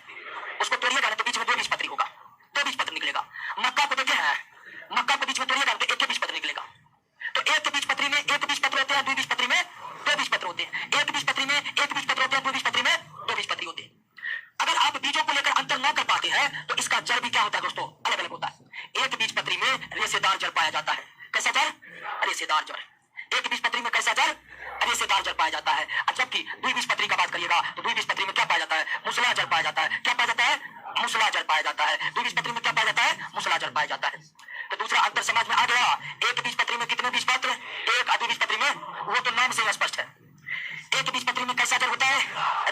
उसको तोड़िएगा ना तो बीच में दो बीजपत्री होगा, दो बीजपत्र निकलेगा। मक्का को देखे हैं, मक्का को बीच में तोड़िएगा तो एक बीजपत्र निकलेगा। तो एक बीजपत्री में एक बीजपत्र होते हैं, द्विबीजपत्री में दो बीजपत्र होते हैं। एक बीजपत्री में एक बीजपत्र होते हैं, द्विबीजपत्री में दो बीजपत्री होते हैं। अगर आप बीजों को लेकर अंतर न कर पाते हैं तो इसका जड़ भी क्या होता है दोस्तों? अलग अलग होता है। एक बीजपत्री में रेशेदार जड़ पाया जाता है। कैसा जड़? रेशेदार जड़। एक बीजपत्री में कैसा जड़? रेशेदार जड़ पाया जाता है। जबकि द्विबीजपत्री का बात करिएगा तो द्विबीजपत्री में क्या पाया जाता है? मूसला जड़ पाया जाता है। क्या पाया जाता है? मूसला जड़ पाया जाता है। द्विबीजपत्री में क्या पाया जाता है? मूसला जड़ पाया जाता है। तो दूसरा अंतर समझ में आ गया। एक बीजपत्री में कितने बीजपत्र? एक। द्विबीजपत्री में वो तो नाम से स्पष्ट है। एक बीजपत्री में कैसा जड़ होता है?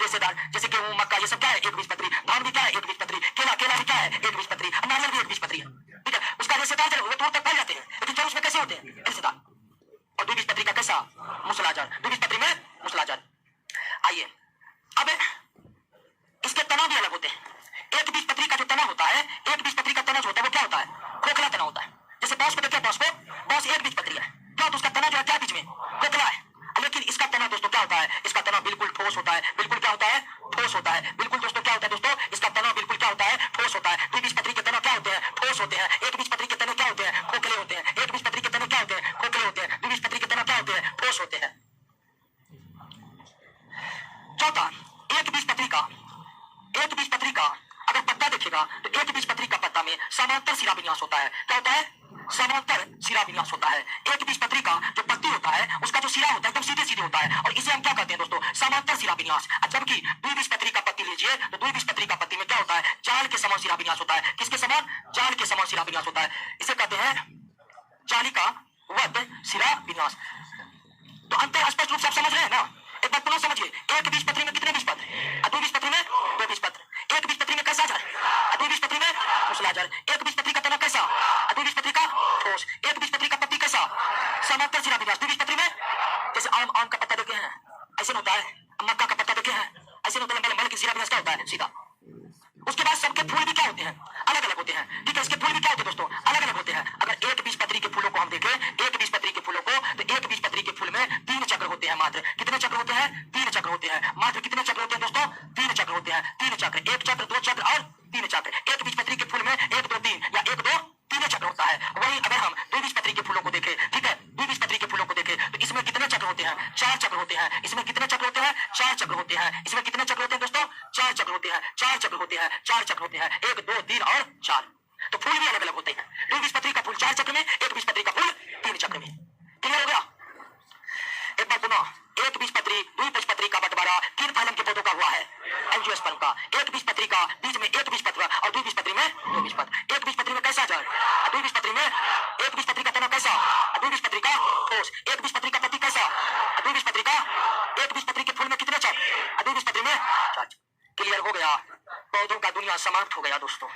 रेशेदार। जैसे गेहूं, मक्का, ये सब क्या है? एक बीजपत्री। धान भी क्या है? एक बीजपत्री। केला भी क्या है? एक बीजपत्री। नारियल भी एक बीजपत्री है। ठीक है, उसका रेशेदार जड़ वो दूर तक फैल जाते हैं, लेकिन जड़ उसमें कैसे होते हैं? रेशेदार। और द्विबीजपत्री का कैसा? मूसला जड़। द्विबीजपत्री में मूसला जड़। आइए, अब इसके तना भी अलग होते हैं। एक बीजपत्री का जो तना होता है, एक बीजपत्री का तना जो होता है वो क्या होता है? खोखला तना होता है। जैसे बांस को देखिए, बांस एक बीजपत्री है। क्या? तो उसका तना जो है क्या बीच में? खोखला है। लेकिन इसका तना दोस्तों क्या होता है? इसका तना बिल्कुल ठोस होता है। बिल्कुल क्या होता है? ठोस होता है। बिल्कुल दोस्तों क्या होता है दोस्तों? इसका तना बिल्कुल क्या होता है? ठोस होता है। द्विबीजपत्री के तना क्या होते हैं? ठोस होते हैं। एक बीजपत्री के तने क्या होते हैं? खोखले होते हैं। एक बीजपत्री के तने क्या होते हैं? खोखले होते हैं। द्विबीजपत्री के तना क्या होते हैं? ठोस होते हैं। चौथा, एक बीजपत्री का अगर पत्ता देखेगा तो एक बीजपत्री का पत्ता में समांतर शिरा विन्यास होता है। क्या होता है? समांतर शिरा विन्यास होता है। एक बीजपत्री का जो पत्ती होता है उसका जो शिरा होता है एकदम सीधे सीधे होता है, और इसे हम क्या कहते हैं दोस्तों? समांतर शिरा विन्यास। जबकि द्विबीजपत्री का पत्ती लीजिए तो द्विबीजपत्री का पत्ती में क्या होता है? जाल के समान शिरा विन्यास होता है। किसके समान? जाल के समान शिरा विन्यास होता है। इसे कहते हैं जालिका वत शिरा विन्यास। तो अंतर स्पष्ट रूप से आप समझ रहे हैं ना? एक बात पुनः समझिए। एक बीजपत्री में कितने बीजपत्र? द्विबीजपत्री में दो बीजपत्र। एक बीजपत्री में कैसा जड़? द्विबीजपत्री में मूसला जड़। एक बीजपत्री का तना कैसा? द्विबीजपत्री का ठोस। एक बीजपत्री का पत्ती कैसा? समांतर शिरा विन्यास। द्विबीजपत्री में जैसे आम का पत्ता देखे हैं ऐसे होता है, मक्का का पत्ता देखे हैं ऐसे होता है, लंबा लेकिन शिरा विन्यास क्या होता है? सीधा। उसके बाद सबके फूल भी क्या होते हैं? अलग अलग होते हैं। ठीक है, इसके फूल भी क्या होते हैं दोस्तों? अलग अलग होते हैं। अगर एक बीजपत्री के फूलों को हम देखें, एक बीजपत्री के फूलों को, तो एक बीजपत्री के फूल में 3 चक्र होते हैं मात्र। कितने चक्र होते हैं? 3 चक्र होते हैं मात्र। कितने चक्र होते हैं दोस्तों? 3 चक्र होते हैं। 3 चक्र, 1 चक्र, 2 चक्र और 3 चक्र। एक बीजपत्री के फूल में 1 2 3 कोश। एक बीजपत्री का पत्ती कैसा? द्विबीजपत्री का। एक बीजपत्री के फूल में कितने चक? द्विबीजपत्री में 4 चक। क्लियर हो गया? पौधों का दुनिया समाप्त हो गया दोस्तों।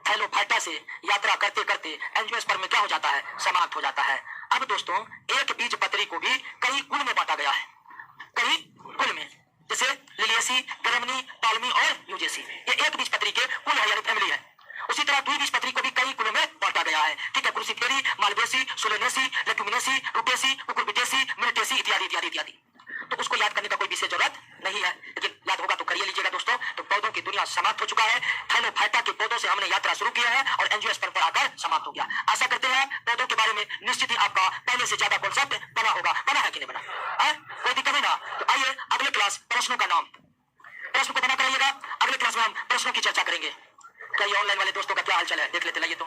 थैलोफाइटा से यात्रा करते करते एंजियोस्पर्म में क्या हो जाता है? समाप्त हो जाता है। अब दोस्तों एक बीजपत्री को भी कई कुल में बांटा गया है, कई कुल में, जैसे लिलियेसी, ग्रेमिनी, पाल्मी और यूजेसी। ये एक बीजपत्री के कुल है, यानी फैमिली है। उसी तरह द्विबीजपत्री को भी कई कुलों में बांटा गया है। ठीक है, क्रूसिफेरी, मालवेसी, सोलेनेसी, लेक्यूमिनेसी, रुटेसी, कुकुरबिटेसी, मिलिटेसी इत्यादि इत्यादि इत्यादि। तो उसको याद करने का कोई विशेष जरूरत नहीं है, लेकिन याद होगा तो करिए लीजिएगा दोस्तों। तो पौधों की दुनिया समाप्त हो चुका है। थैलोफाइटा के पौधों से हमने यात्रा शुरू किया है और एंजियोस्पर्म पर आकर समाप्त हो गया। आशा करते हैं पौधों के बारे में निश्चित ही आपका पहले से ज्यादा कॉन्सेप्ट बना होगा। बना है कि नहीं बना है? कोई दिक्कत नहीं ना? तो आइए अगले क्लास प्रश्नों का नाम, प्रश्न को बना कराइएगा। अगले क्लास में हम प्रश्नों की चर्चा करेंगे। कई ऑनलाइन वाले दोस्तों का क्या हाल चाल है देख लेते, लाइए तो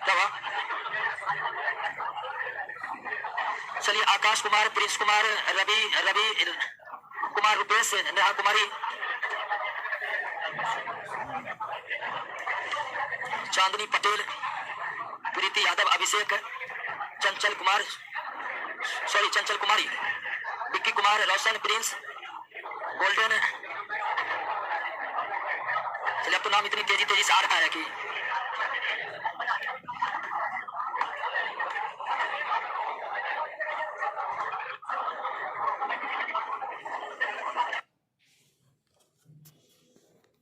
क्या हुआ? चलिए, आकाश कुमार, प्रिंस कुमार, रवि कुमार, रुपेश, नेहा कुमारी, चांदनी पटेल, प्रीति यादव, अभिषेक, चंचल कुमार, सॉरी चंचल कुमारी, विक्की कुमार, रोशन, प्रिंस, गोल्डन। चलिए, अब तो नाम इतनी तेजी तेजी से आ रहा है कि